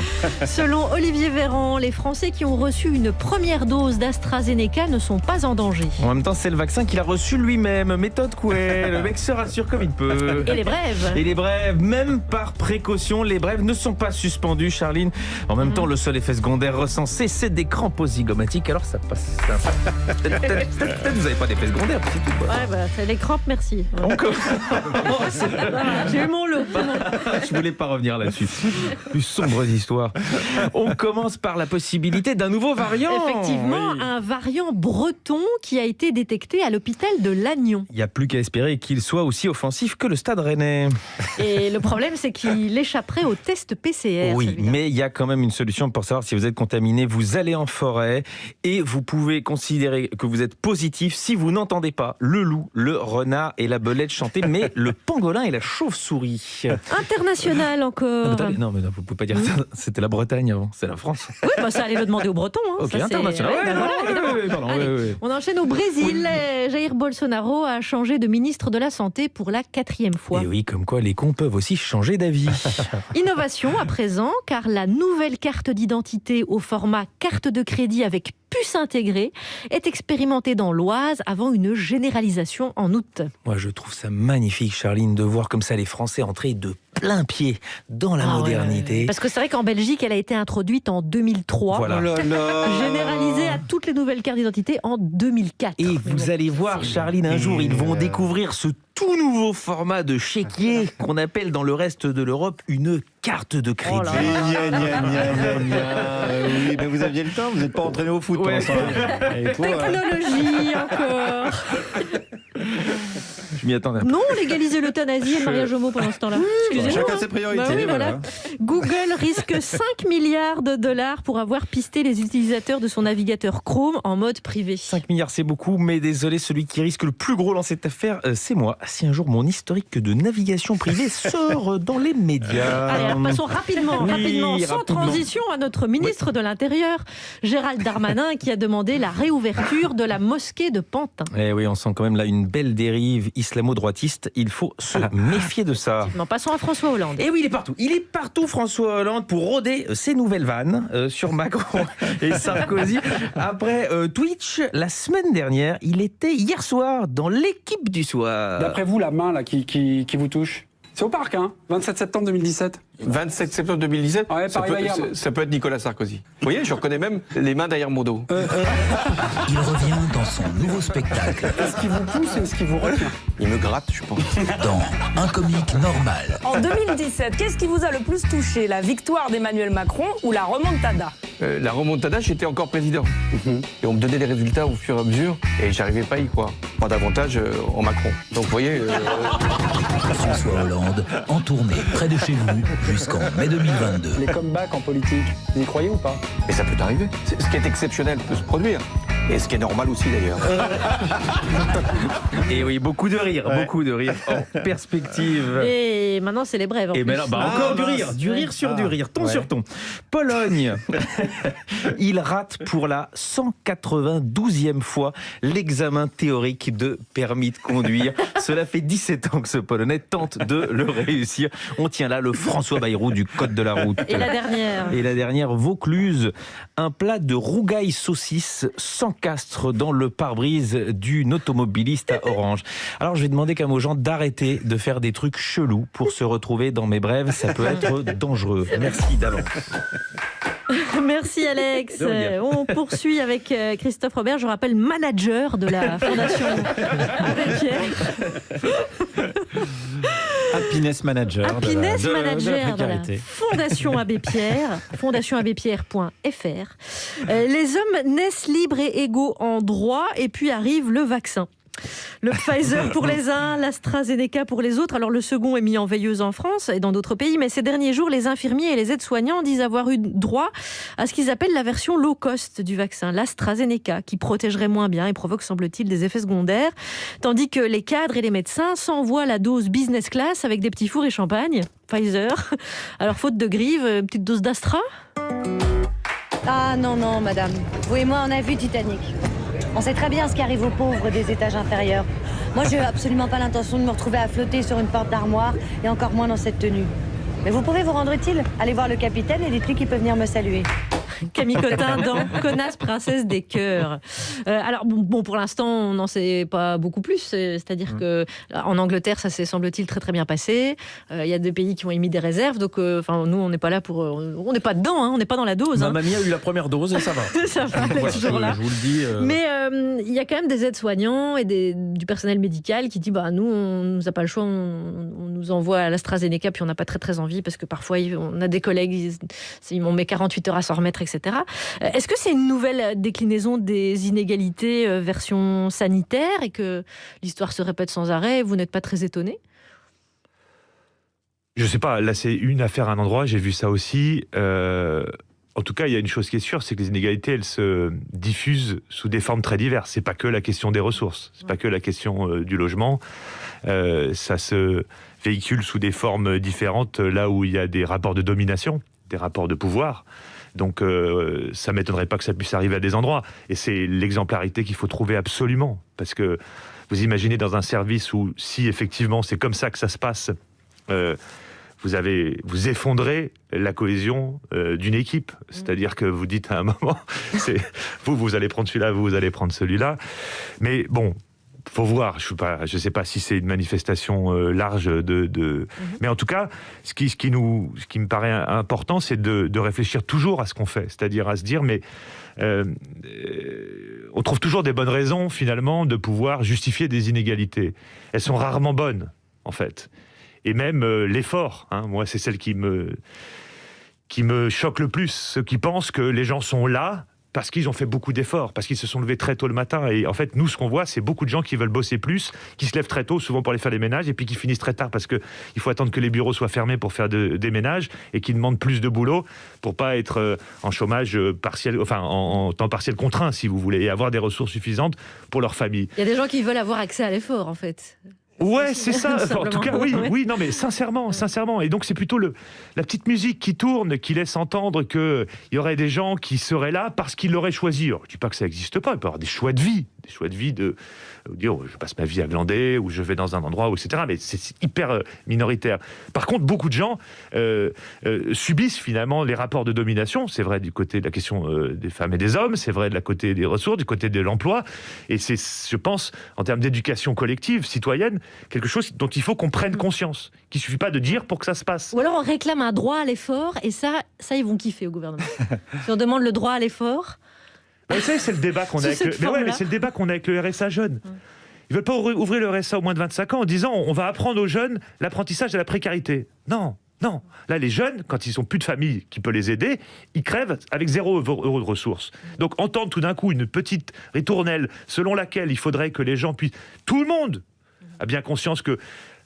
Selon Olivier Véran, les Français qui ont reçu une première dose d'AstraZeneca ne sont pas en danger.
En même temps, c'est le vaccin qu'il a reçu lui-même. Méthode Coué, le mec se rassure comme il peut.
Et les brèves.
Et les brèves, même par précaution, les brèves ne sont pas suspendues, Charline. En même temps, le seul effet secondaire recensé, c'est des crampes zygomatiques. Alors ça passe. Peut-être vous n'avez pas d'effet secondaire, c'est tout. Quoi.
Ouais, c'est les crampes, merci. J'ai eu mon lot.
Je voulais pas revenir là-dessus. Plus sombres histoires. On commence par la possibilité d'un nouveau variant.
Effectivement, oui. Un variant breton qui a été détecté à l'hôpital de Lannion.
Il n'y a plus qu'à espérer qu'il soit aussi offensif que le Stade Rennais.
Et le problème, c'est qu'il échapperait au test PCR.
Oui,
celui-là.
mais il y a quand même une solution pour savoir si vous êtes contaminé. Vous allez en forêt et vous pouvez considérer que vous êtes positif si vous n'entendez pas le loup, le renard et la belette chanter, mais le pangolin et la chauve-souris.
International encore.
Non, mais non, vous ne pouvez pas dire ça. C'était la Bretagne avant, c'est la France.
Oui, bah ça allait le demander aux Bretons. Hein.
Ok,
ça,
international.
On enchaîne au Brésil. Jair Bolsonaro a changé de ministre de la Santé pour la 4e fois.
Et oui, comme quoi les cons peuvent aussi changer d'avis.
Innovation à présent, car la nouvelle carte d'identité au format carte de crédit avec puce intégrée est expérimentée dans l'Oise avant une généralisation en août.
Moi, je trouve ça magnifique, Charline, de voir comme ça les Français entrer de plein pied dans la modernité.
Ouais. Parce que c'est vrai qu'en Belgique, elle a été introduite en 2003.
Voilà.
Généralisée à toutes les nouvelles cartes d'identité en 2004.
Et vous allez voir, Charline, un jour, ils vont découvrir ce tout nouveau format de chéquier qu'on appelle dans le reste de l'Europe une carte de crédit.
Oui, mais vous aviez le temps, vous n'êtes pas entraîné au foot.
Ouais.
Technologie encore.
Je m'y attendais.
Non, légaliser l'euthanasie et le mariage homo pendant ce temps-là. Excusez-moi.
Chacun ses priorités.
Bah oui, voilà. Google risque 5 milliards de dollars pour avoir pisté les utilisateurs de son navigateur Chrome en mode privé.
5 milliards, c'est beaucoup, mais désolé, celui qui risque le plus gros dans cette affaire, c'est moi. Si un jour mon historique de navigation privée sort dans les médias.
Allez, alors passons rapidement, sans
rapidement.
transition, à notre ministre de l'Intérieur, Gérald Darmanin, qui a demandé la réouverture de la mosquée de Pantin.
Eh oui, on sent quand même là une belle dérive islamo-droitiste. Il faut se méfier de ça.
Non, passons à François Hollande.
Et oui, il est partout. Il est partout, François Hollande, pour rôder ses nouvelles vannes sur Macron et Sarkozy. Après Twitch, la semaine dernière, il était hier soir dans l'équipe du soir.
D'après vous, la main là, qui vous touche, c'est au parc, hein, 27 septembre 2017.
27 septembre 2017,
Ouais,
ça peut être Nicolas Sarkozy. Vous voyez, je reconnais même les mains derrière mon dos.
Il revient dans son nouveau spectacle.
Est-ce qu'il vous pousse et est-ce qu'il vous retient?
Il me gratte, je pense.
Dans Un comique normal.
En 2017, qu'est-ce qui vous a le plus touché, la victoire d'Emmanuel Macron ou la remontada?
La remontada, j'étais encore président. Et on me donnait les résultats au fur et à mesure, et j'arrivais pas à y croire. Pas davantage en Macron. Donc vous voyez...
François Hollande en tournée près de chez vous jusqu'en mai 2022.
Les comebacks en politique, vous y croyez ou pas?
Et ça peut arriver. Ce qui est exceptionnel peut se produire. Et ce qui est normal aussi d'ailleurs.
Et oui, beaucoup de rire en perspective.
Et maintenant, c'est les brèves.
Et ben là, encore du rire sur du rire, ton sur ton. Pologne, il rate pour la 192e fois l'examen théorique de permis de conduire. Cela fait 17 ans que ce Polonais tente de le réussir. On tient là le François Bayrou du code de la route.
Et la dernière,
Vaucluse, un plat de rougail saucisse s'encastre dans le pare-brise d'une automobiliste à Orange. Alors je vais demander quand même aux gens d'arrêter de faire des trucs chelous pour se retrouver dans mes brèves, ça peut être dangereux. Merci d'avance.
Merci Alex. On poursuit avec Christophe Robert, je rappelle manager de la Fondation Abbé Pierre.
Happiness Manager.
Happiness
de la
Manager de la Fondation Abbé Pierre, fondationabbépierre.fr. Les hommes naissent libres et égaux en droit et puis arrive le vaccin. Le Pfizer pour les uns, l'AstraZeneca pour les autres. Alors le second est mis en veilleuse en France et dans d'autres pays, mais ces derniers jours, les infirmiers et les aides-soignants disent avoir eu droit à ce qu'ils appellent la version low cost du vaccin, l'AstraZeneca, qui protégerait moins bien et provoque, semble-t-il, des effets secondaires, tandis que les cadres et les médecins s'envoient la dose business class avec des petits fours et champagne, Pfizer. Alors faute de grive, petite dose d'Astra ?
Ah non, madame. Vous et moi, on a vu Titanic. On sait très bien ce qui arrive aux pauvres des étages inférieurs. Moi, je n'ai absolument pas l'intention de me retrouver à flotter sur une porte d'armoire, et encore moins dans cette tenue. Mais vous pouvez vous rendre utile. Allez voir le capitaine et dites-lui qu'il peut venir me saluer.
Camille Cotin dans Connasse princesse des cœurs. Alors bon, pour l'instant, on n'en sait pas beaucoup plus. C'est-à-dire que en Angleterre, ça s'est semble-t-il très très bien passé. Il y a des pays qui ont émis des réserves. Donc, nous, on n'est pas là pour, on n'est pas dedans. On n'est pas dans la dose.
Ma mamie a eu la première dose et ça va.
Ça va, elle est toujours là.
Je vous le dis.
Mais il y a quand même des aides-soignants et du personnel médical qui dit nous, on n'a pas le choix. On nous envoie à l'AstraZeneca puis on n'a pas très très envie parce que parfois on a des collègues, ils m'ont mis 48 heures à s'en remettre, etc. Est-ce que c'est une nouvelle déclinaison des inégalités version sanitaire et que l'histoire se répète sans arrêt et vous n'êtes pas très étonné ?
Je sais pas, là c'est une affaire à un endroit, j'ai vu ça aussi. En tout cas, il y a une chose qui est sûre, c'est que les inégalités, elles se diffusent sous des formes très diverses. C'est pas que la question des ressources, c'est pas que la question du logement. Ça se véhicule sous des formes différentes, là où il y a des rapports de domination, des rapports de pouvoir. Donc, ça ne m'étonnerait pas que ça puisse arriver à des endroits. Et c'est l'exemplarité qu'il faut trouver absolument. Parce que vous imaginez dans un service où, si effectivement c'est comme ça que ça se passe, vous effondrez la cohésion d'une équipe. C'est-à-dire que vous dites à un moment, vous allez prendre celui-là, vous allez prendre celui-là. Mais bon, faut voir. Je sais pas si c'est une manifestation large mais en tout cas, ce qui me paraît important, c'est de réfléchir toujours à ce qu'on fait. C'est-à-dire à se dire, mais on trouve toujours des bonnes raisons, finalement, de pouvoir justifier des inégalités. Elles sont rarement bonnes, en fait. Et même l'effort, hein, moi, c'est celle qui me choque le plus. Ceux qui pensent que les gens sont là parce qu'ils ont fait beaucoup d'efforts, parce qu'ils se sont levés très tôt le matin. Et en fait, nous, ce qu'on voit, c'est beaucoup de gens qui veulent bosser plus, qui se lèvent très tôt, souvent pour aller faire des ménages, et puis qui finissent très tard parce qu'il faut attendre que les bureaux soient fermés pour faire des ménages, et qui demandent plus de boulot pour pas être en chômage partiel, enfin en temps partiel contraint, si vous voulez, et avoir des ressources suffisantes pour leur famille.
Il y a des gens qui veulent avoir accès à l'effort, en fait.
Ouais, c'est ça. En tout cas, oui, non, mais sincèrement. Et donc, c'est plutôt la petite musique qui tourne, qui laisse entendre qu'il y aurait des gens qui seraient là parce qu'ils l'auraient choisi. Alors, je ne dis pas que ça n'existe pas. Il peut y avoir des choix de vie de dire je passe ma vie à glander, ou je vais dans un endroit, etc. Mais c'est hyper minoritaire. Par contre, beaucoup de gens subissent finalement les rapports de domination. C'est vrai du côté de la question des femmes et des hommes, c'est vrai de la côté des ressources, du côté de l'emploi. Et c'est, je pense, en termes d'éducation collective, citoyenne, quelque chose dont il faut qu'on prenne conscience, qu'il ne suffit pas de dire pour que ça se passe.
Ou alors on réclame un droit à l'effort, et ça ils vont kiffer au gouvernement. Si on demande le droit à l'effort...
Vous savez, c'est le débat qu'on a avec c'est le débat qu'on a avec le RSA jeune. Ils ne veulent pas ouvrir le RSA au moins de 25 ans en disant on va apprendre aux jeunes l'apprentissage de la précarité. Non. Là, les jeunes, quand ils n'ont plus de famille qui peut les aider, ils crèvent avec 0 € de ressources. Donc entendre tout d'un coup une petite ritournelle selon laquelle il faudrait que les gens puissent... Tout le monde a bien conscience que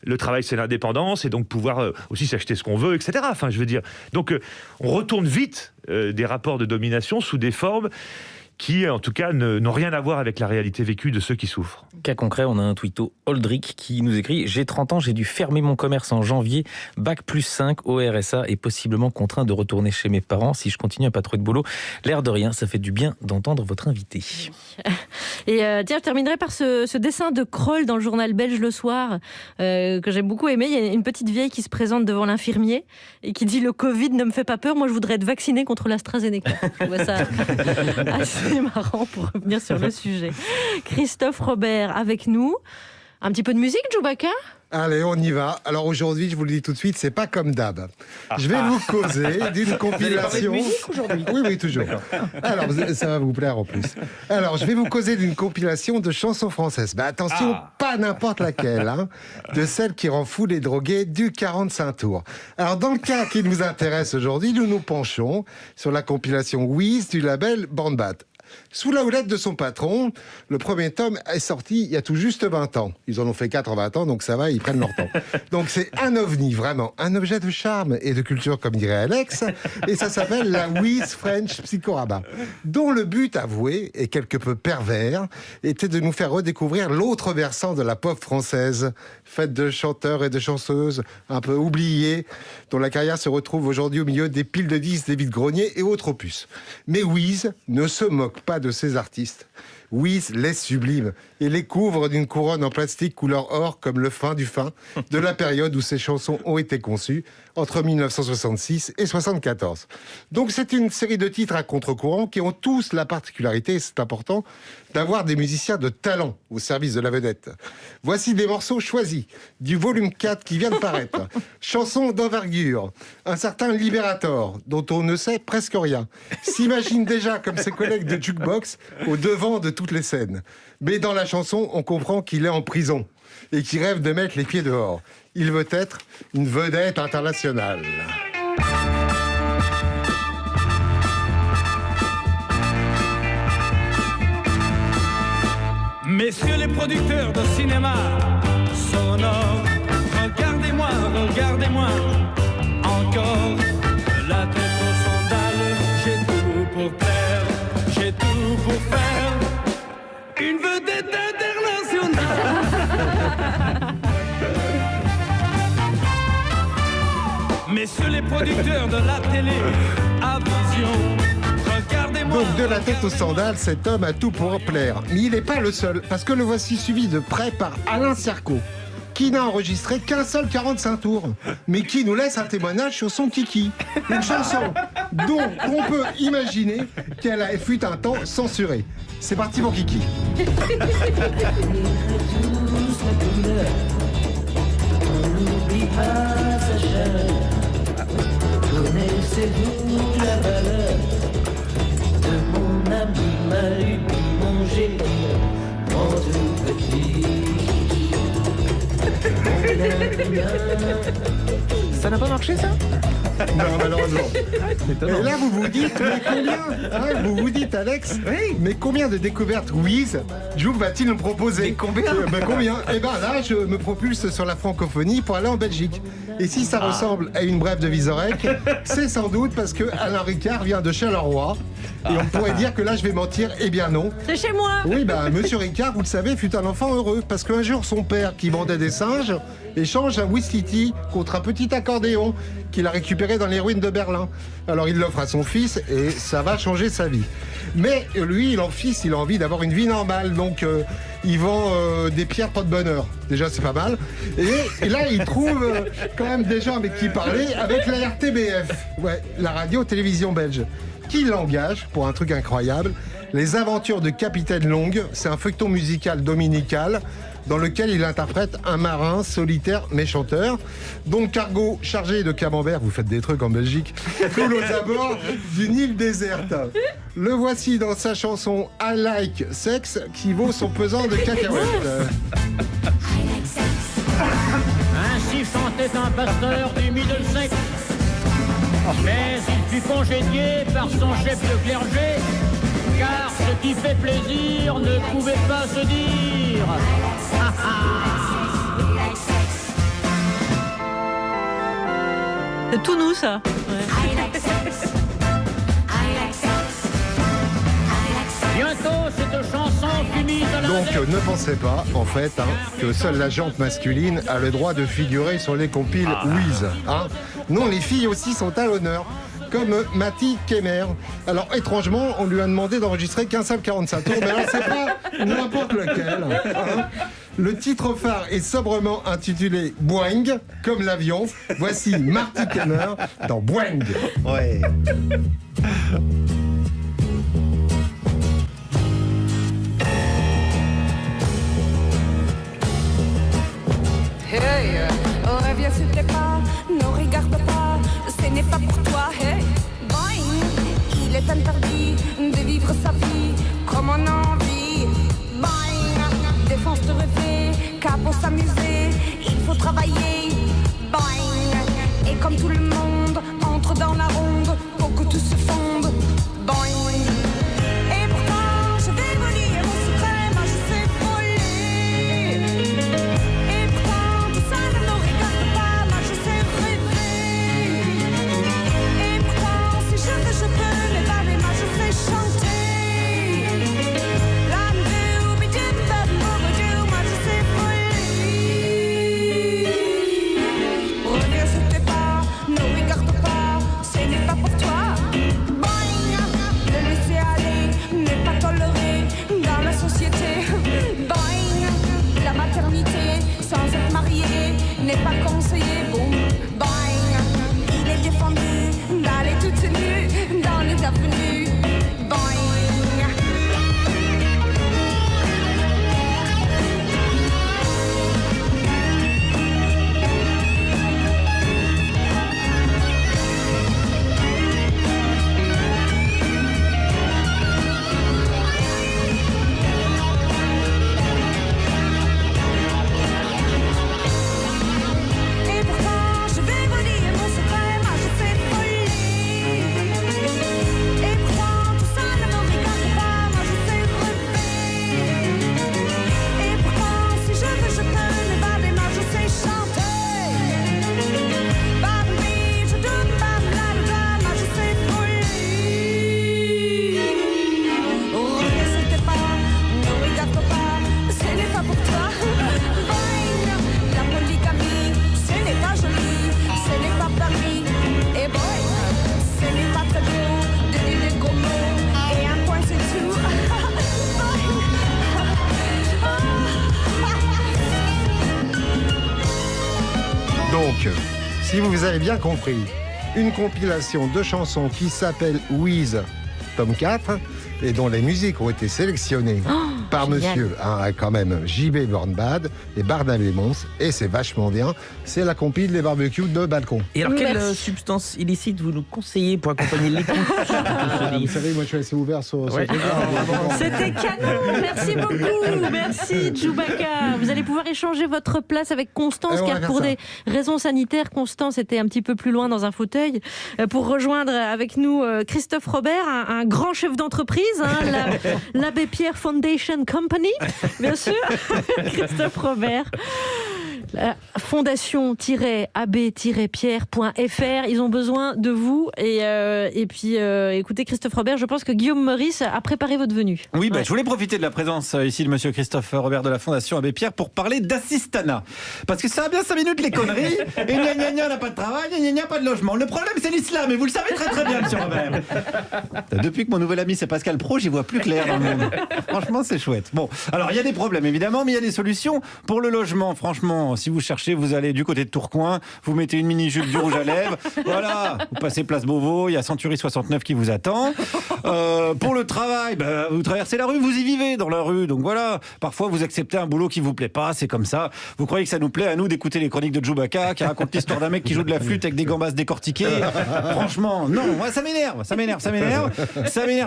le travail, c'est l'indépendance, et donc pouvoir aussi s'acheter ce qu'on veut, etc. Enfin, je veux dire... Donc, on retourne vite des rapports de domination sous des formes qui, en tout cas, n'ont rien à voir avec la réalité vécue de ceux qui souffrent.
Cas concret, on a un twitto Aldric qui nous écrit « J'ai 30 ans, j'ai dû fermer mon commerce en janvier, bac plus 5 au RSA et possiblement contraint de retourner chez mes parents si je continue à pas trouver de boulot. L'air de rien, ça fait du bien d'entendre votre invité. »
Et tiens, je terminerai par ce dessin de Kroll dans le journal belge Le Soir, que j'ai beaucoup aimé. Il y a une petite vieille qui se présente devant l'infirmier et qui dit « Le Covid ne me fait pas peur, moi je voudrais être vaccinée contre l'AstraZeneca. » Je vois ça assez marrant pour revenir sur le sujet. Christophe Robert avec nous. Un petit peu de musique, Chewbacca ?
Allez, on y va. Alors aujourd'hui, je vous le dis tout de suite, c'est pas comme d'hab. Je vais vous causer d'une compilation.
Vous allez parler de musique aujourd'hui ?
Oui, toujours. Alors, ça va vous plaire en plus. Alors, je vais vous causer d'une compilation de chansons françaises. Mais attention, pas n'importe laquelle, hein, de celle qui rend fou les drogués du 45 tours. Alors, dans le cas qui nous intéresse aujourd'hui, nous nous penchons sur la compilation Wiz du label Bandbat. Sous la houlette de son patron, le premier tome est sorti il y a tout juste 20 ans. Ils en ont fait 4 en 20 ans, donc ça va, ils prennent leur temps. Donc c'est un ovni, vraiment, un objet de charme et de culture, comme dirait Alex, et ça s'appelle la Wiz French Psychorama, dont le but avoué, et quelque peu pervers, était de nous faire redécouvrir l'autre versant de la pop française, faite de chanteurs et de chanteuses un peu oubliés, dont la carrière se retrouve aujourd'hui au milieu des piles de disques des vide-greniers et autres opus. Mais Wiz ne se moque pas de ces artistes. Wiz les sublime et les couvre d'une couronne en plastique couleur or comme le fin du fin de la période où ces chansons ont été conçues entre 1966 et 1974. Donc c'est une série de titres à contre-courant qui ont tous la particularité, et c'est important, d'avoir des musiciens de talent au service de la vedette. Voici des morceaux choisis du volume 4 qui vient de paraître. Chanson d'envergure, un certain Liberator dont on ne sait presque rien, s'imagine déjà comme ses collègues de jukebox au devant de toutes les scènes. Mais dans la chanson, on comprend qu'il est en prison et qu'il rêve de mettre les pieds dehors. Il veut être une vedette internationale.
Messieurs les producteurs de cinéma sonore, regardez-moi, regardez-moi, encore la tête aux sandales, j'ai tout pour plaire, j'ai tout pour faire, une vedette internationale. Messieurs les producteurs de la télé, à vision.
Donc de la tête aux sandales, cet homme a tout pour plaire. Mais il n'est pas le seul, parce que le voici suivi de près par Alain Cerco, qui n'a enregistré qu'un seul 45 tours, mais qui nous laisse un témoignage sur son Kiki. Une chanson dont on peut imaginer qu'elle fut un temps censurée. C'est parti pour Kiki.
Connaissez-vous la valeur de mon ami Malubi, mon génie?
Ça n'a pas marché, ça?
Non, malheureusement. Et là, vous vous dites, mais combien vous vous dites, Alex, mais combien de découvertes Wiz Joe va-t-il nous proposer?
Mais combien
combien? Eh ben là, je me propulse sur la francophonie pour aller en Belgique. Et si ça ressemble à une brève de Vizorek, c'est sans doute parce que Alain Ricard vient de Charleroi. Et on pourrait dire que là, je vais mentir. Eh bien non.
C'est chez moi.
Oui, Monsieur Ricard, vous le savez, fut un enfant heureux. Parce qu'un jour, son père, qui vendait des singes, échange un whisky contre un petit accordéon qu'il a récupéré dans les ruines de Berlin. Alors il l'offre à son fils et ça va changer sa vie. Mais lui, il a envie d'avoir une vie normale. Donc il vend des pierres porte-bonheur. Déjà, c'est pas mal. Et là, il trouve quand même des gens avec qui parler avec la RTBF. Ouais, la radio-télévision belge. Qui l'engage pour un truc incroyable. Les aventures de Capitaine Long, c'est un feuilleton musical dominical dans lequel il interprète un marin solitaire mais chanteur. Donc cargo chargé de camembert, vous faites des trucs en Belgique, coule aux abords d'une île déserte. Le voici dans sa chanson I Like Sex qui vaut son pesant de cacahuètes.
Ainsi chantait un pasteur du Middlesex. Mais il fut congédié par son chef de clergé, car ce qui fait plaisir ne pouvait pas se dire.
C'est tout nous, ça.
Bientôt, cette chanson fut mise à l'index.
Donc ne pensez pas, en fait, que seule la jante masculine a le droit de figurer sur les compiles Wiz. Non, les filles aussi sont à l'honneur. Comme Mati Kemer. Alors étrangement, on lui a demandé d'enregistrer qu'un seul 45 tours, mais là c'est pas n'importe lequel. Le titre phare est sobrement intitulé Boing, comme l'avion. Voici Marty Kemer dans Boing.
Ouais.
Hey, reviens s'il te plaît pas, ne regarde pas, ce n'est pas pour toi. Hey, boing, il est interdit de vivre sa vie comme on a envie. Boing, défense de rêver, car pour s'amuser, il faut travailler. Boing, et comme tout le monde entre dans la ronde pour que tout se fonde. Boing, et pourtant je vais vous dire mon secret, moi je sais voler. Et pourtant tout ça ne me regarde pas, moi je sais rêver. Et pourtant si je veux je peux m'évader, moi je sais chanter. Moi je sais voler. Reviens s'il te plaît pas, ne regarde pas, ce n'est pas pour toi. Boing, le laisser aller n'est pas toléré dans la société. Boing, la maternité sans être marié n'est pas conseillé. Boum, boing, il est défendu d'aller toute nue dans les avenues. Boing. Et pourtant je vais vous dire mon secret, moi je sais voler. Et pourtant tout ça ne me regarde pas, moi je sais rêver. Et pourtant si je veux je peux m'évader, moi je sais chanter. Bambi, je doute pas, moi je sais voler. Reviens s'il te plaît pas, ne regarde pas, ce n'est pas pour toi. Boing, la polygamie, ce n'est pas joli, ce n'est pas permis. Et boy, ce n'est pas très beau de dire des gros mots et un point c'est tout.
Donc, si vous avez bien compris, une compilation de chansons qui s'appelle Wiz, tome 4, et dont les musiques ont été sélectionnées par
génial.
monsieur, quand même, JB Bornbad et Barnabé Mons, et c'est vachement bien. C'est la compile des barbecues de balcon.
Et alors, quelle
Merci.
substance illicite vous nous conseillez pour accompagner l'écoute
Vous savez, moi je suis assez ouvert sur
Ouais.
ce truc.
C'était canon, merci beaucoup, merci Chewbacca. Vous allez pouvoir échanger votre place avec Constance,
Et on va
car
faire
pour
ça.
des raisons sanitaires, Constance était un petit peu plus loin dans un fauteuil. Pour rejoindre avec nous Christophe Robert, un grand chef d'entreprise, l'Abbé Pierre Foundation Company, bien sûr. Christophe Robert. La fondation-ab-pierre.fr, ils ont besoin de vous. Et puis, écoutez, Christophe Robert, je pense que Guillaume Meurice a préparé votre venue.
Oui, je voulais profiter de la présence ici de monsieur Christophe Robert de la Fondation Abbé Pierre pour parler d'assistanat. Parce que ça a bien 5 minutes les conneries, et gna gna gna, on n'a pas de travail, gna gna, pas de logement. Le problème, c'est l'islam, et vous le savez très très bien, monsieur Robert. Depuis que mon nouvel ami, c'est Pascal Pro, j'y vois plus clair dans le monde. Franchement, c'est chouette. Bon, alors il y a des problèmes, évidemment, mais il y a des solutions. Pour le logement, franchement, si vous cherchez, vous allez du côté de Tourcoing, vous mettez une mini-jupe, du rouge à lèvres, voilà, vous passez place Beauvau, il y a Century 69 qui vous attend. Pour le travail, vous traversez la rue, vous y vivez dans la rue, donc voilà. Parfois, vous acceptez un boulot qui vous plaît pas, c'est comme ça. Vous croyez que ça nous plaît à nous d'écouter les chroniques de Chewbacca qui raconte l'histoire d'un mec qui joue de la flûte avec des gambas décortiquées. Franchement, non, moi, ça m'énerve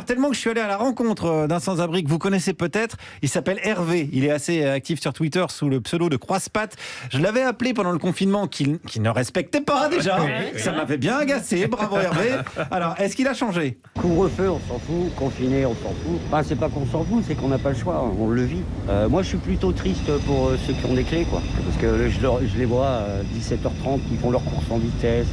tellement que je suis allé à la rencontre d'un sans-abri que vous connaissez peut-être. Il s'appelle Hervé, il est assez actif sur Twitter sous le pseudo de Croise-Pattes. Je l'avais appelé pendant le confinement qu'il ne respectait pas déjà. Ça m'avait bien agacé, bravo Hervé. Alors, est-ce qu'il a changé?
Couvre-feu, on s'en fout. Confiné, on s'en fout. Enfin, c'est pas qu'on s'en fout, c'est qu'on n'a pas le choix. On le vit. Moi, je suis plutôt triste pour ceux qui ont des clés, quoi. Parce que je les vois à 17h30, qui font leur course en vitesse.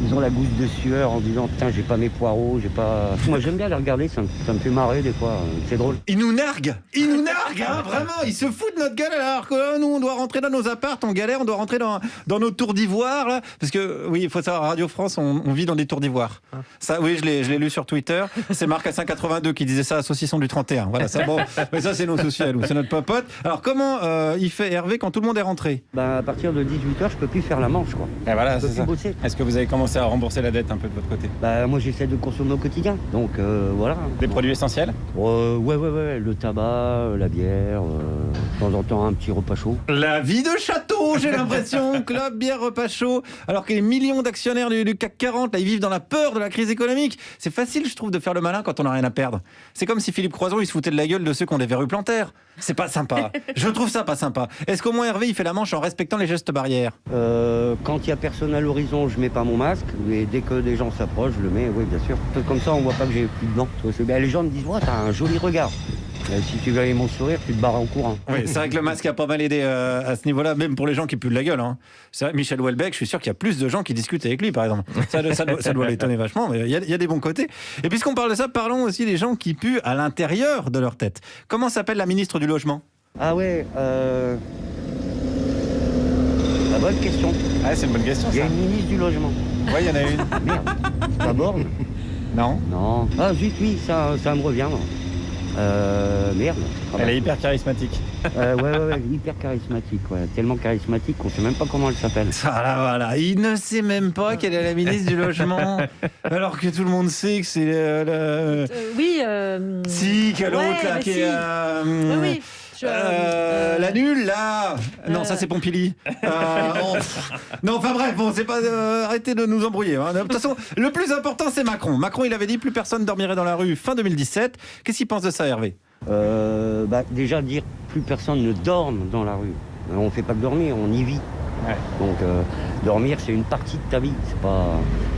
Ils ont la goutte de sueur en disant putain, j'ai pas mes poireaux, j'ai pas. Moi, j'aime bien les regarder, ça me fait marrer des fois. C'est drôle.
Il nous nargue, hein, vraiment. Il se fout de notre gueule alors que nous, on doit rentrer dans nos apparts, on galère, on doit rentrer dans nos tours d'ivoire, là. Parce que, oui, il faut savoir, à Radio France, on vit dans des tours d'ivoire. Ça, oui, je l'ai lu sur Twitter. C'est Marc à 582 qui disait ça à Saucisson du 31. Voilà, ça, bon. Mais ça, c'est nos soucis à nous, c'est notre popote. Alors, comment il fait Hervé quand tout le monde est rentré?
À partir de 18h, je peux plus faire la manche, quoi.
Et voilà,
je peux plus bosser.
Est-ce que vous avez commencé à rembourser la dette un peu de votre côté?
Moi, j'essaie de consommer au quotidien. Donc, voilà.
Des produits essentiels?
Ouais. Le tabac, la bière, de temps en temps, un petit repas chaud.
La vie de château, j'ai l'impression. Club, bière, repas chaud. Alors que les millions d'actionnaires du CAC 40, là, ils vivent dans la peur de la crise économique. C'est facile, je trouve, de faire le malin quand on n'a rien à perdre. C'est comme si Philippe Croison, il se foutait de la gueule de ceux qui ont des verrues plantaires. C'est pas sympa. Je trouve ça pas sympa. Est-ce qu'au moins Hervé, il fait la manche en respectant les gestes barrières?
Quand il y a personne à l'horizon, je mets pas mon masque. Mais dès que des gens s'approchent, je le mets, oui, bien sûr. Comme ça, on voit pas que j'ai plus de dents. Les gens me disent, ouais, t'as un joli regard. Si tu veux aller mon sourire, tu te barres en courant.
Oui, c'est vrai que le masque a pas mal aidé à ce niveau-là, même pour les gens qui puent de la gueule. Hein. C'est vrai, Michel Houellebecq, je suis sûr qu'il y a plus de gens qui discutent avec lui, par exemple. Ça doit l'étonner vachement, mais il y a des bons côtés. Et puisqu'on parle de ça, parlons aussi des gens qui puent à l'intérieur de leur tête. Comment s'appelle la ministre du Logement?
Ah ouais, la bonne question.
Ah, c'est une bonne question, ça.
Il y a une ministre du Logement.
Oui, il y en a une.
Merde, c'est pas Borne?
Non.
Ah zut, oui, ça me revient. Merde.
Elle est hyper charismatique.
Ouais, hyper charismatique, ouais. Tellement charismatique qu'on sait même pas comment elle s'appelle.
Voilà. Il ne sait même pas qu'elle est la ministre du Logement, alors que tout le monde sait que c'est
oui.
Si, quelle autre là qui est.
Oui.
La nulle là. Non, ça c'est Pompili. Non, enfin bref, bon, c'est pas. Arrêtez de nous embrouiller. Hein. De toute façon, le plus important c'est Macron. Macron, il avait dit plus personne dormirait dans la rue fin 2017. Qu'est-ce qu'il pense de ça, Hervé?
Déjà dire plus personne ne dorme dans la rue. On fait pas que dormir, on y vit. Ouais. Donc dormir c'est une partie de ta vie. C'est pas.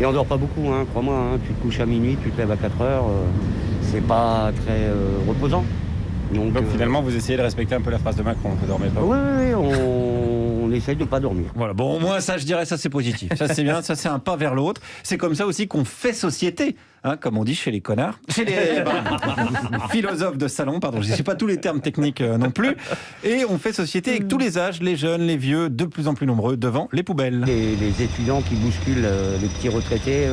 Et on dort pas beaucoup, hein, crois-moi. Hein. Tu te couches à minuit, tu te lèves à 4 heures. C'est pas très reposant. Donc
finalement, vous essayez de respecter un peu la phrase de Macron, vous ne dormez pas.
Oui, on essaye de ne pas dormir.
Voilà, bon, au moins, ça, je dirais, ça, c'est positif. Ça, c'est bien, ça, c'est un pas vers l'autre. C'est comme ça aussi qu'on fait société, hein, comme on dit chez les connards. Chez les philosophes de salon, pardon, je ne sais pas tous les termes techniques non plus. Et on fait société avec tous les âges, les jeunes, les vieux, de plus en plus nombreux, devant les poubelles.
Les étudiants qui bousculent les petits retraités,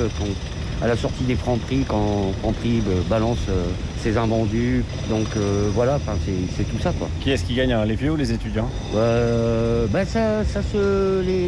à la sortie des Franprix, quand Franprix balance ces invendus. Donc voilà, enfin, c'est tout ça, quoi.
Qui est-ce qui gagne, les vieux ou les étudiants?
Les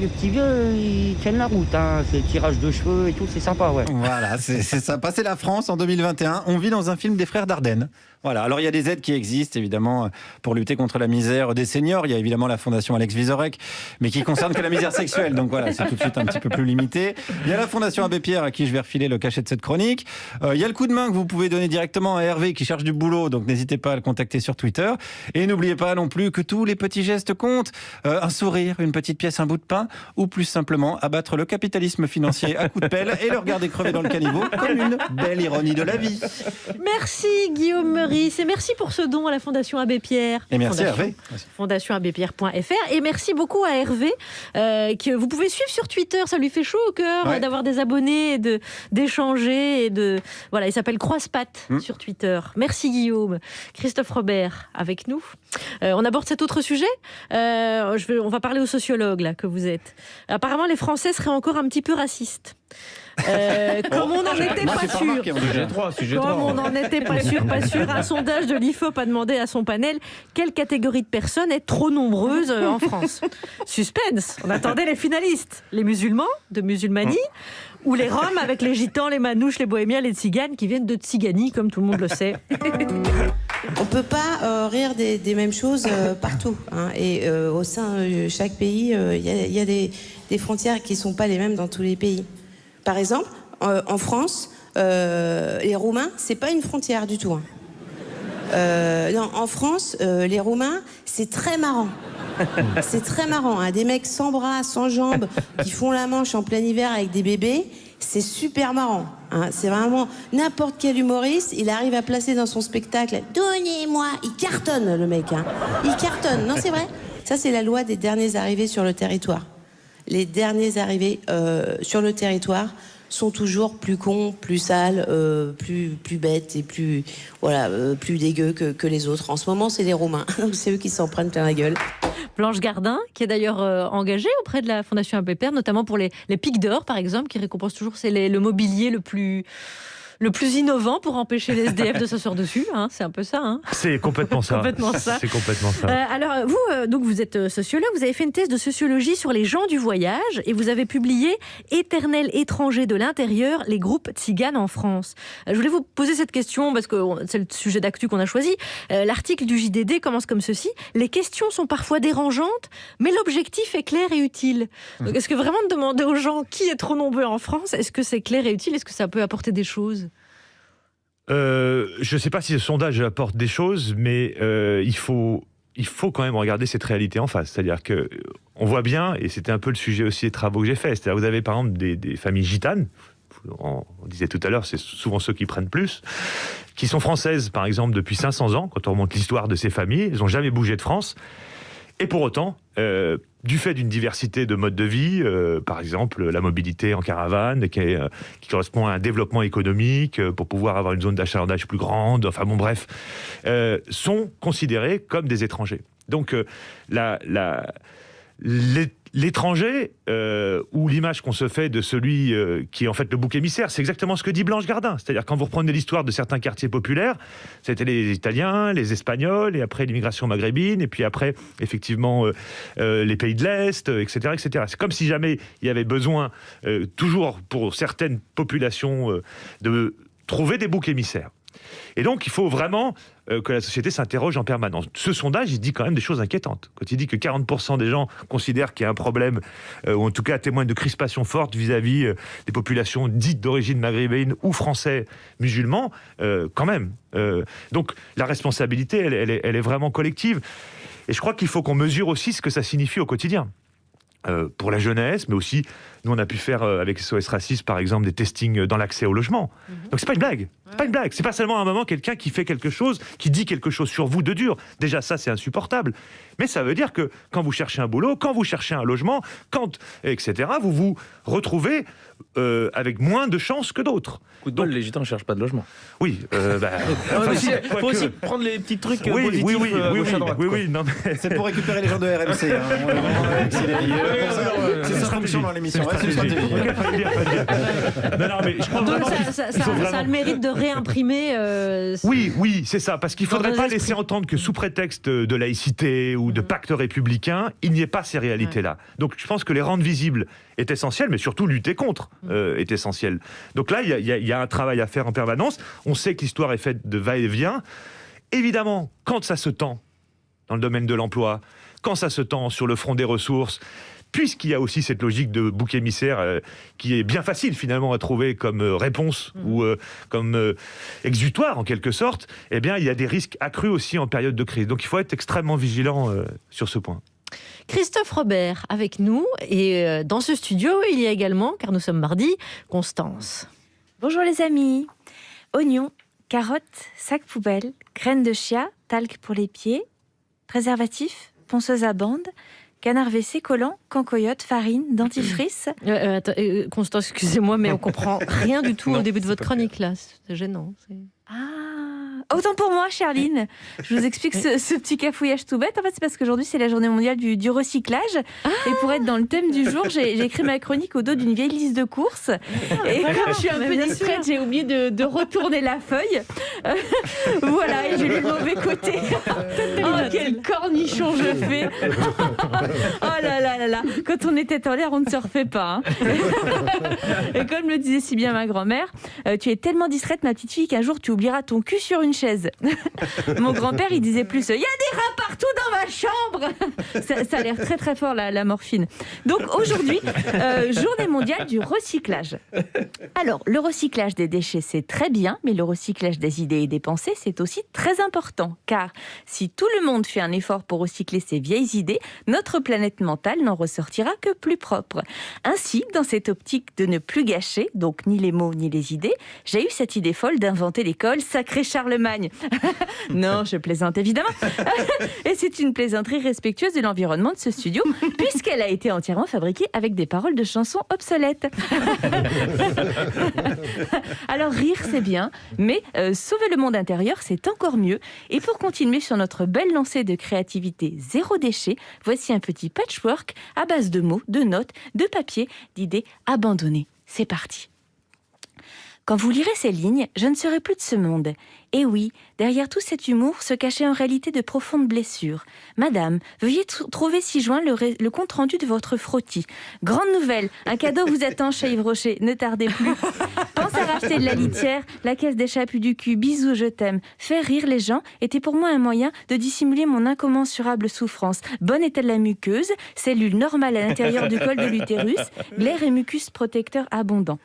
petits vieux, ils tiennent la route, hein. C'est tirage de cheveux et tout, c'est sympa, ouais.
Voilà, c'est sympa. C'est la France en 2021. On vit dans un film des frères Dardenne. Voilà. Alors il y a des aides qui existent évidemment pour lutter contre la misère des seniors. Il y a évidemment la fondation Alex Vizorek, mais qui concerne que la misère sexuelle. Donc voilà, c'est tout de suite un petit peu plus limité. Il y a la fondation Abbé Pierre à qui je vais refiler le cachet de cette chronique. Il y a le coup de main que vous pouvez donner directement à Hervé qui cherche du boulot. Donc n'hésitez pas à le contacter sur Twitter. Et n'oubliez pas non plus que tous les petits gestes comptent. Un sourire, une petite pièce, un bout de pain, ou plus simplement abattre le capitalisme financier à coups de pelle et le regarder crever dans le caniveau comme une belle ironie de la vie.
Merci Guillaume Meurice et merci pour ce don à la Fondation Abbé Pierre.
Et merci Hervé.
FondationAbbéPierre.fr et merci beaucoup à Hervé que vous pouvez suivre sur Twitter. Ça lui fait chaud au cœur d'avoir des abonnés, d'échanger et de voilà. Il s'appelle Croise-Pattes sur Twitter. Merci Guillaume. Christophe Robert avec nous. On aborde cet autre sujet. On va parler aux sociologues là que vous êtes. Apparemment, les Français seraient encore un petit peu racistes. Comme on n'en était pas sûr. Comme on n'en était pas sûr, un sondage de l'IFOP a demandé à son panel quelle catégorie de personnes est trop nombreuse en France. Suspense. On attendait les finalistes. Les musulmans de musulmanie ou les Roms avec les gitans, les manouches, les bohémiens, les tziganes qui viennent de Tziganie, comme tout le monde le sait.
On ne peut pas rire des mêmes choses partout. Hein. Et au sein de chaque pays, il y a des frontières qui ne sont pas les mêmes dans tous les pays. Par exemple, en France, les Roumains, c'est pas une frontière du tout. Hein. Non, en France, les Roumains, c'est très marrant. C'est très marrant. Hein. Des mecs sans bras, sans jambes, qui font la Manche en plein hiver avec des bébés, c'est super marrant. Hein. C'est vraiment n'importe quel humoriste, il arrive à placer dans son spectacle « Donnez-moi !» Il cartonne, le mec. Hein. Il cartonne. Non, c'est vrai. Ça, c'est la loi des derniers arrivés sur le territoire. Les derniers arrivés sur le territoire sont toujours plus cons, plus sales, plus bêtes et plus dégueux que les autres. En ce moment, c'est les Roumains. C'est eux qui s'en prennent plein la gueule.
Blanche Gardin, qui est d'ailleurs engagée auprès de la Fondation Abbé Pierre, notamment pour les pics d'or, par exemple, qui récompensent toujours le mobilier le plus innovant pour empêcher les SDF de s'asseoir dessus, hein, c'est un peu ça. Hein.
C'est complètement ça. C'est complètement ça.
Alors vous, donc vous êtes sociologue, vous avez fait une thèse de sociologie sur les gens du voyage et vous avez publié Éternel étranger de l'intérieur, les groupes tziganes en France. Je voulais vous poser cette question parce que c'est le sujet d'actu qu'on a choisi. L'article du JDD commence comme ceci: les questions sont parfois dérangeantes, mais l'objectif est clair et utile. Donc est-ce que vraiment de demander aux gens qui est trop nombreux en France, est-ce que c'est clair et utile? Est-ce que ça peut apporter des choses?
Je ne sais pas si ce sondage apporte des choses, mais il faut quand même regarder cette réalité en face. C'est-à-dire qu'on voit bien, et c'était un peu le sujet aussi des travaux que j'ai faits, c'est-à-dire vous avez par exemple des familles gitanes, on disait tout à l'heure, c'est souvent ceux qui prennent plus, qui sont françaises par exemple depuis 500 ans, quand on remonte l'histoire de ces familles, elles n'ont jamais bougé de France, et pour autant, du fait d'une diversité de modes de vie, par exemple la mobilité en caravane, qui correspond à un développement économique pour pouvoir avoir une zone d'achalandage plus grande, enfin bon bref, sont considérés comme des étrangers. Donc l'étranger, ou l'image qu'on se fait de celui qui est en fait le bouc émissaire, c'est exactement ce que dit Blanche Gardin. C'est-à-dire quand vous reprenez l'histoire de certains quartiers populaires, c'était les Italiens, les Espagnols, et après l'immigration maghrébine, et puis après effectivement les pays de l'Est, etc., etc. C'est comme si jamais il y avait besoin, toujours pour certaines populations, de trouver des boucs émissaires. Et donc, il faut vraiment que la société s'interroge en permanence. Ce sondage, il dit quand même des choses inquiétantes. Quand il dit que 40% des gens considèrent qu'il y a un problème, ou en tout cas témoignent de crispation forte vis-à-vis des populations dites d'origine maghrébine ou français musulmans, quand même. Donc, la responsabilité, elle est vraiment collective. Et je crois qu'il faut qu'on mesure aussi ce que ça signifie au quotidien. Pour la jeunesse, mais aussi, nous on a pu faire avec SOS Racisme par exemple des testings dans l'accès au logement. Donc c'est pas une blague, c'est pas une blague, c'est pas seulement un moment quelqu'un qui fait quelque chose, qui dit quelque chose sur vous de dur. Déjà ça c'est insupportable, mais ça veut dire que quand vous cherchez un boulot, quand vous cherchez un logement, etc., vous vous retrouvez avec moins de chances que d'autres.
Coup de bol, les gitans ne cherchent pas de logement.
Oui,
faut aussi prendre les petits trucs positifs.
Oui, non, mais...
C'est pour récupérer les gens de RMC. C'est sa fonction dans l'émission.
stratégie. Ok, fallait dire. Non, mais je crois
Donc
vraiment
ça
qu'il faut
a le mérite de réimprimer.
Oui, c'est ça. Parce qu'il ne faudrait pas laisser entendre que sous prétexte de laïcité ou de pacte républicain, il n'y ait pas ces réalités-là. Donc je pense que les rendre visibles est essentiel, mais surtout lutter contre est essentiel. Donc là, il y a un travail à faire en permanence. On sait que l'histoire est faite de va-et-vient. Évidemment, quand ça se tend dans le domaine de l'emploi, quand ça se tend sur le front des ressources, puisqu'il y a aussi cette logique de bouc émissaire qui est bien facile finalement à trouver comme réponse ou comme exutoire en quelque sorte, eh bien il y a des risques accrus aussi en période de crise. Donc il faut être extrêmement vigilant sur ce point.
Christophe Robert avec nous et dans ce studio il y a également, car nous sommes mardi, Constance.
Bonjour les amis. Oignons, carottes, sac poubelle, graines de chia, talc pour les pieds, préservatif, ponceuse à bande, canard WC, collant, cancoyote, farine, dentifrice.
Constance, excusez-moi, mais on comprend rien du tout au début de votre chronique là. C'est gênant.
Autant pour moi, Charline. Je vous explique ce petit cafouillage tout bête. En fait, c'est parce qu'aujourd'hui, c'est la journée mondiale du recyclage. Et pour être dans le thème du jour, j'ai écrit ma chronique au dos d'une vieille liste de courses. Et comme je suis un peu distraite, j'ai oublié de retourner la feuille. Voilà, et j'ai lu le mauvais côté. Oh, quel cornichon je fais. Oh là là là là. Quand on est tête en l'air, on ne se refait pas. Et comme le disait si bien ma grand-mère, tu es tellement distraite, ma petite fille, qu'un jour, tu oublieras ton cul sur une chaise. Mon grand-père, il disait plus il y a des rats partout dans ma chambre. Ça a l'air très très fort la morphine. Donc aujourd'hui, journée mondiale du recyclage. Alors, le recyclage des déchets, c'est très bien, mais le recyclage des idées et des pensées, c'est aussi très important. Car si tout le monde fait un effort pour recycler ses vieilles idées, notre planète mentale n'en ressortira que plus propre. Ainsi, dans cette optique de ne plus gâcher, donc ni les mots ni les idées, j'ai eu cette idée folle d'inventer l'école Sacré Charlemagne. Non, je plaisante évidemment. Et c'est une plaisanterie respectueuse de l'environnement de ce studio, puisqu'elle a été entièrement fabriquée avec des paroles de chansons obsolètes. Alors rire, c'est bien, mais sauver le monde intérieur, c'est encore mieux. Et pour continuer sur notre belle lancée de créativité zéro déchet, voici un petit patchwork à base de mots, de notes, de papier, d'idées abandonnées. C'est parti. Quand vous lirez ces lignes, je ne serai plus de ce monde. Et oui, derrière tout cet humour se cachait en réalité de profondes blessures. Madame, veuillez trouver ci-joint le compte-rendu de votre frottis. Grande nouvelle, un cadeau vous attend chez Yves Rocher, ne tardez plus. Pense à racheter de la litière, la caisse d'échappe du cul, bisous, je t'aime. Faire rire les gens était pour moi un moyen de dissimuler mon incommensurable souffrance. Bonne est-elle la muqueuse, cellule normale à l'intérieur du col de l'utérus, glaire et mucus protecteur abondant.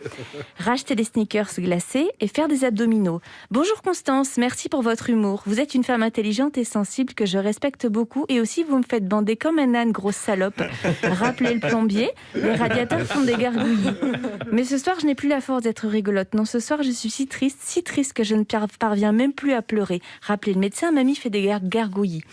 Racheter des sneakers glacés et faire des abdominaux. Bonjour Constance, merci pour votre humour. Vous êtes une femme intelligente et sensible que je respecte beaucoup et aussi vous me faites bander comme un âne, grosse salope. Rappelez le plombier, les radiateurs font des gargouillis. Mais ce soir, je n'ai plus la force d'être rigolote. Non, ce soir, je suis si triste que je ne parviens même plus à pleurer. Rappelez le médecin, mamie fait des gargouillis.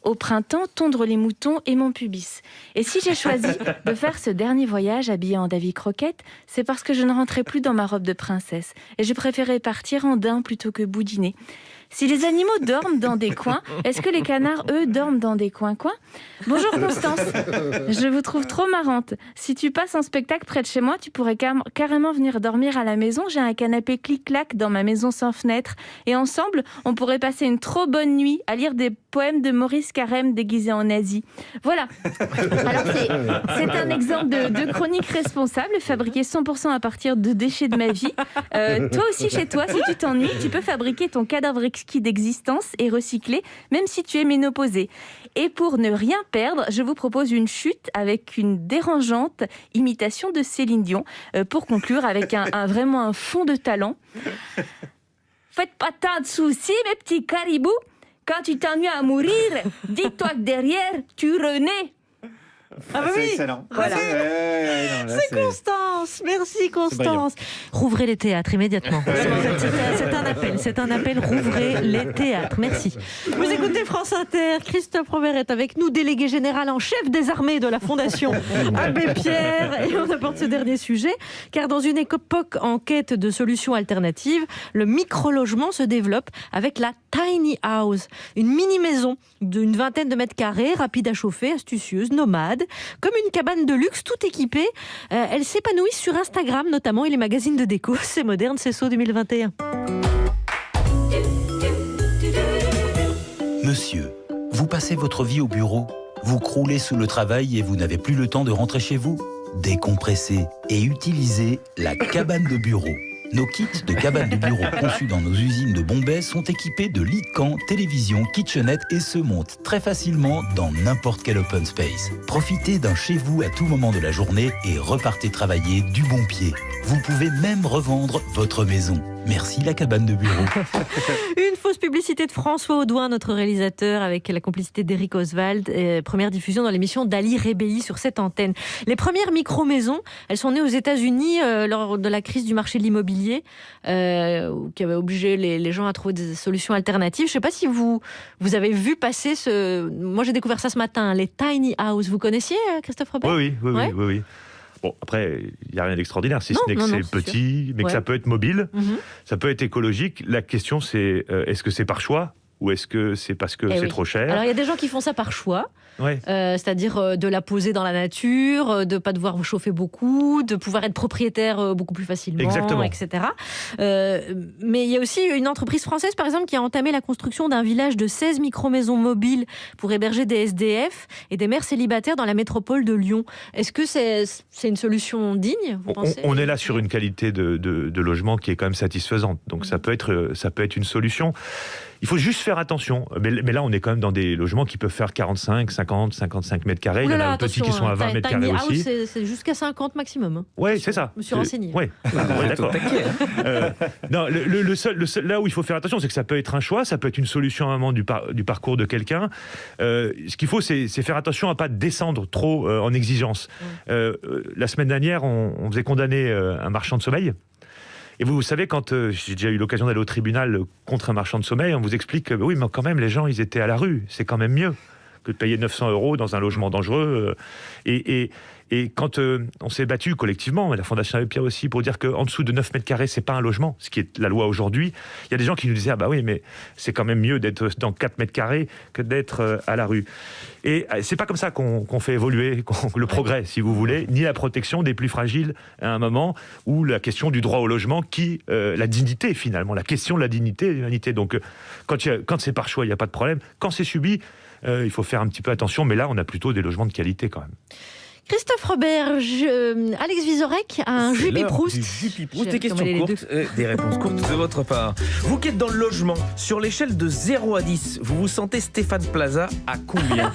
Au printemps, tondre les moutons et mon pubis. Et si j'ai choisi de faire ce dernier voyage habillée en Davy Croquette, c'est parce que je ne rentrais plus dans ma robe de princesse. Et je préférais partir en daim plutôt que boudiner. Si les animaux dorment dans des coins, est-ce que les canards, eux, dorment dans des coins-coins ? Bonjour Constance, je vous trouve trop marrante. Si tu passes en spectacle près de chez moi, tu pourrais carrément venir dormir à la maison. J'ai un canapé clic-clac dans ma maison sans fenêtre. Et ensemble, on pourrait passer une trop bonne nuit à lire des poèmes de Maurice Carême déguisé en nazi. Voilà. Alors c'est un exemple de chronique responsable, fabriquée 100% à partir de déchets de ma vie. Toi aussi, chez toi, si tu t'ennuies, tu peux fabriquer ton cadavre exquis d'existence et recycler, même si tu es ménopausée. Et pour ne rien perdre, je vous propose une chute avec une dérangeante imitation de Céline Dion, pour conclure avec vraiment un fond de talent. Faites pas tant de soucis, mes petits caribous. Quand tu t'ennuies à mourir, dis-toi que derrière, tu renais.
Ah bah oui,
c'est excellent.
voilà. C'est Constance. Constance. Merci Constance. Rouvrez les théâtres immédiatement. C'est un appel, rouvrez les théâtres. Merci. Vous écoutez France Inter, Christophe Robert est avec nous, délégué général en chef des armées de la Fondation Abbé Pierre. Et on aborde ce dernier sujet, car dans une époque en quête de solutions alternatives, le micro-logement se développe avec la tiny house, une mini-maison d'une vingtaine de mètres carrés, rapide à chauffer, astucieuse, nomade, comme une cabane de luxe, tout équipée. Elle s'épanouit sur Instagram notamment et les magazines de déco. C'est moderne, c'est SO 2021.
Monsieur, vous passez votre vie au bureau, vous croulez sous le travail et vous n'avez plus le temps de rentrer chez vous? Décompressez et utilisez la cabane de bureau. Nos kits de cabane de bureau conçus dans nos usines de Bombay sont équipés de lits de camp, télévision, kitchenette et se montent très facilement dans n'importe quel open space. Profitez d'un chez vous à tout moment de la journée et repartez travailler du bon pied. Vous pouvez même revendre votre maison. Merci la cabane de bureau.
Une fausse publicité de François Audouin, notre réalisateur, avec la complicité d'Éric Oswald. Première diffusion dans l'émission d'Ali Rebéi sur cette antenne. Les premières micro-maisons, elles sont nées aux États-Unis lors de la crise du marché de l'immobilier, qui avait obligé les gens à trouver des solutions alternatives. Je ne sais pas si vous avez vu passer Moi, j'ai découvert ça ce matin, les tiny house. Vous connaissiez, Christophe Robert ?
Oui. Bon, après, il n'y a rien d'extraordinaire, si ce n'est que c'est petit, mais que ça peut être mobile, ça peut être écologique. La question, c'est est-ce que c'est par choix ou est-ce que c'est parce que c'est trop cher ?
Alors, il y a des gens qui font ça par choix. C'est-à-dire de la poser dans la nature, de ne pas devoir chauffer beaucoup, de pouvoir être propriétaire beaucoup plus facilement, etc. Mais il y a aussi une entreprise française, par exemple, qui a entamé la construction d'un village de 16 micro-maisons mobiles pour héberger des SDF et des mères célibataires dans la métropole de Lyon. Est-ce que c'est une solution digne, vous pensez ?
On est là sur une qualité de logement qui est quand même satisfaisante. Donc ça peut être une solution. Il faut juste faire attention. Mais là, on est quand même dans des logements qui peuvent faire 45, 50, 55 mètres carrés. Il y en a petits qui sont à 20 mètres carrés aussi.
C'est jusqu'à 50 maximum.
Oui, c'est ça.
Je me suis renseigné.
Oui, d'accord. Non, le seul, là où il faut faire attention, c'est que ça peut être un choix, ça peut être une solution à un moment du parcours de quelqu'un. Ce qu'il faut, c'est faire attention à ne pas descendre trop en exigence. La semaine dernière, on faisait condamner un marchand de sommeil. Et vous savez, quand j'ai déjà eu l'occasion d'aller au tribunal contre un marchand de sommeil, on vous explique que oui, mais quand même, les gens, ils étaient à la rue. C'est quand même mieux que de payer 900 € dans un logement dangereux. Et quand on s'est battu collectivement, la Fondation Abbé Pierre aussi, pour dire qu'en dessous de 9 mètres carrés, c'est pas un logement, ce qui est la loi aujourd'hui, il y a des gens qui nous disaient « Ah bah oui, mais c'est quand même mieux d'être dans 4 mètres carrés que d'être à la rue ». Et c'est pas comme ça qu'on fait évoluer le progrès, si vous voulez, ni la protection des plus fragiles à un moment, ou la question du droit au logement, la dignité finalement, la question de la dignité et de l'humanité. Donc quand c'est par choix, il n'y a pas de problème. Quand c'est subi, il faut faire un petit peu attention, mais là, on a plutôt des logements de qualité quand même.
Christophe Robert, Alex Vizorek a un Juppie Proust.
Des questions courtes, des réponses courtes de votre part. Vous qui êtes dans le logement, sur l'échelle de 0 à 10, vous vous sentez Stéphane Plaza à combien ?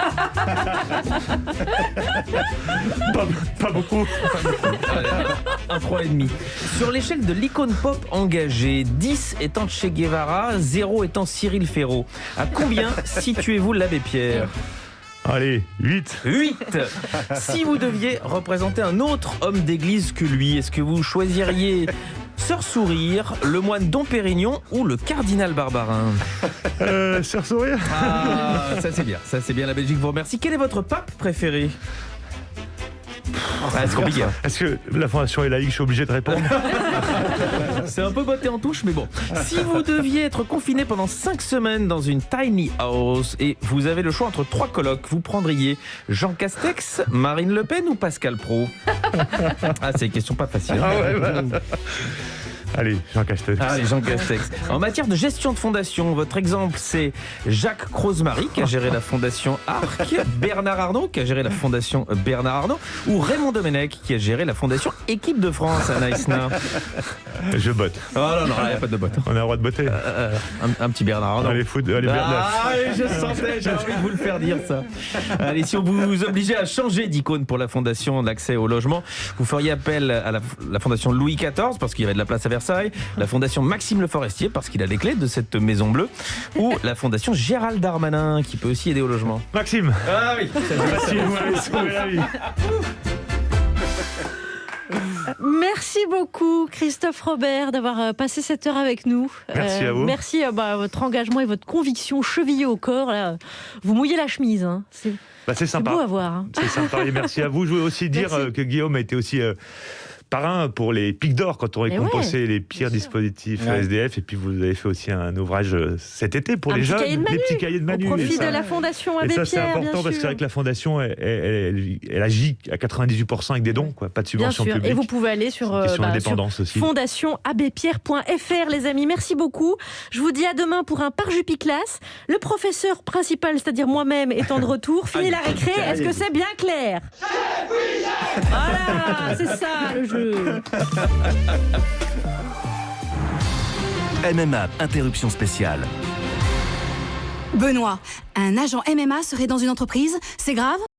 Pas beaucoup.
3,5. Sur l'échelle de l'icône pop engagée, 10 étant Che Guevara, 0 étant Cyril Ferraud, à combien situez-vous l'Abbé Pierre ?
Allez, 8.
Si vous deviez représenter un autre homme d'église que lui, est-ce que vous choisiriez Sœur Sourire, le moine Dom Pérignon ou le cardinal Barbarin ?
Sœur Sourire.
Ah, ça c'est bien, la Belgique vous remercie. Quel est votre pape préféré ? C'est compliqué.
Est-ce que la Fondation est laïque, je suis obligé de répondre ?
C'est un peu botté en touche, mais bon. Si vous deviez être confiné pendant 5 semaines dans une tiny house et vous avez le choix entre 3 colocs, vous prendriez Jean Castex, Marine Le Pen ou Pascal Praud ? Ah, c'est une question pas facile.
Allez, Jean Castex.
Jean Castex. En matière de gestion de fondation, votre exemple, c'est Jacques Crozemarie, qui a géré la fondation Arc, Bernard Arnault, qui a géré la fondation Bernard Arnault, ou Raymond Domenech, qui a géré la fondation Équipe de France à Naïsna.
Je botte.
Oh non, il n'y a pas de botte.
On a le droit de botter.
Un petit Bernard Arnault.
Allez, Bernard.
Je sentais, j'ai envie de vous le faire dire, ça. Allez, si on vous obligeait à changer d'icône pour la fondation d'accès au logement, vous feriez appel à la fondation Louis XIV, parce qu'il y avait de la place à Versailles, la fondation Maxime Le Forestier, parce qu'il a les clés de cette maison bleue, ou la fondation Gérald Darmanin, qui peut aussi aider au logement.
Maxime.
Ah oui,
Maxime, vous m'avez sauvé la vie.
Merci beaucoup Christophe Robert d'avoir passé cette heure avec nous.
Merci à vous.
Merci à votre engagement et votre conviction chevillée au corps. Là, vous mouillez la chemise. Hein.
C'est sympa.
C'est beau à voir. Hein.
C'est sympa et merci à vous. Je voulais aussi dire que Guillaume a été aussi parrain pour les Pics d'Or quand on récompensait les pires dispositifs SDF. Et puis vous avez fait aussi un ouvrage cet été pour les jeunes, les petits cahiers de Manu.
Au profit de la Fondation Abbé
Pierre.
Et
ça c'est important parce que c'est vrai que la Fondation elle agit à 98% avec des dons, quoi, pas de subventions publiques.
Et vous pouvez aller sur fondationabbépierre.fr les amis. Merci beaucoup. Je vous dis à demain pour un Parjupiclass. Le professeur principal, c'est-à-dire moi-même, étant de retour. Fini la récré. Est-ce que c'est bien clair? Voilà, c'est ça le jeu.
MMA, interruption spéciale.
Benoît, un agent MMA serait dans une entreprise, c'est grave ?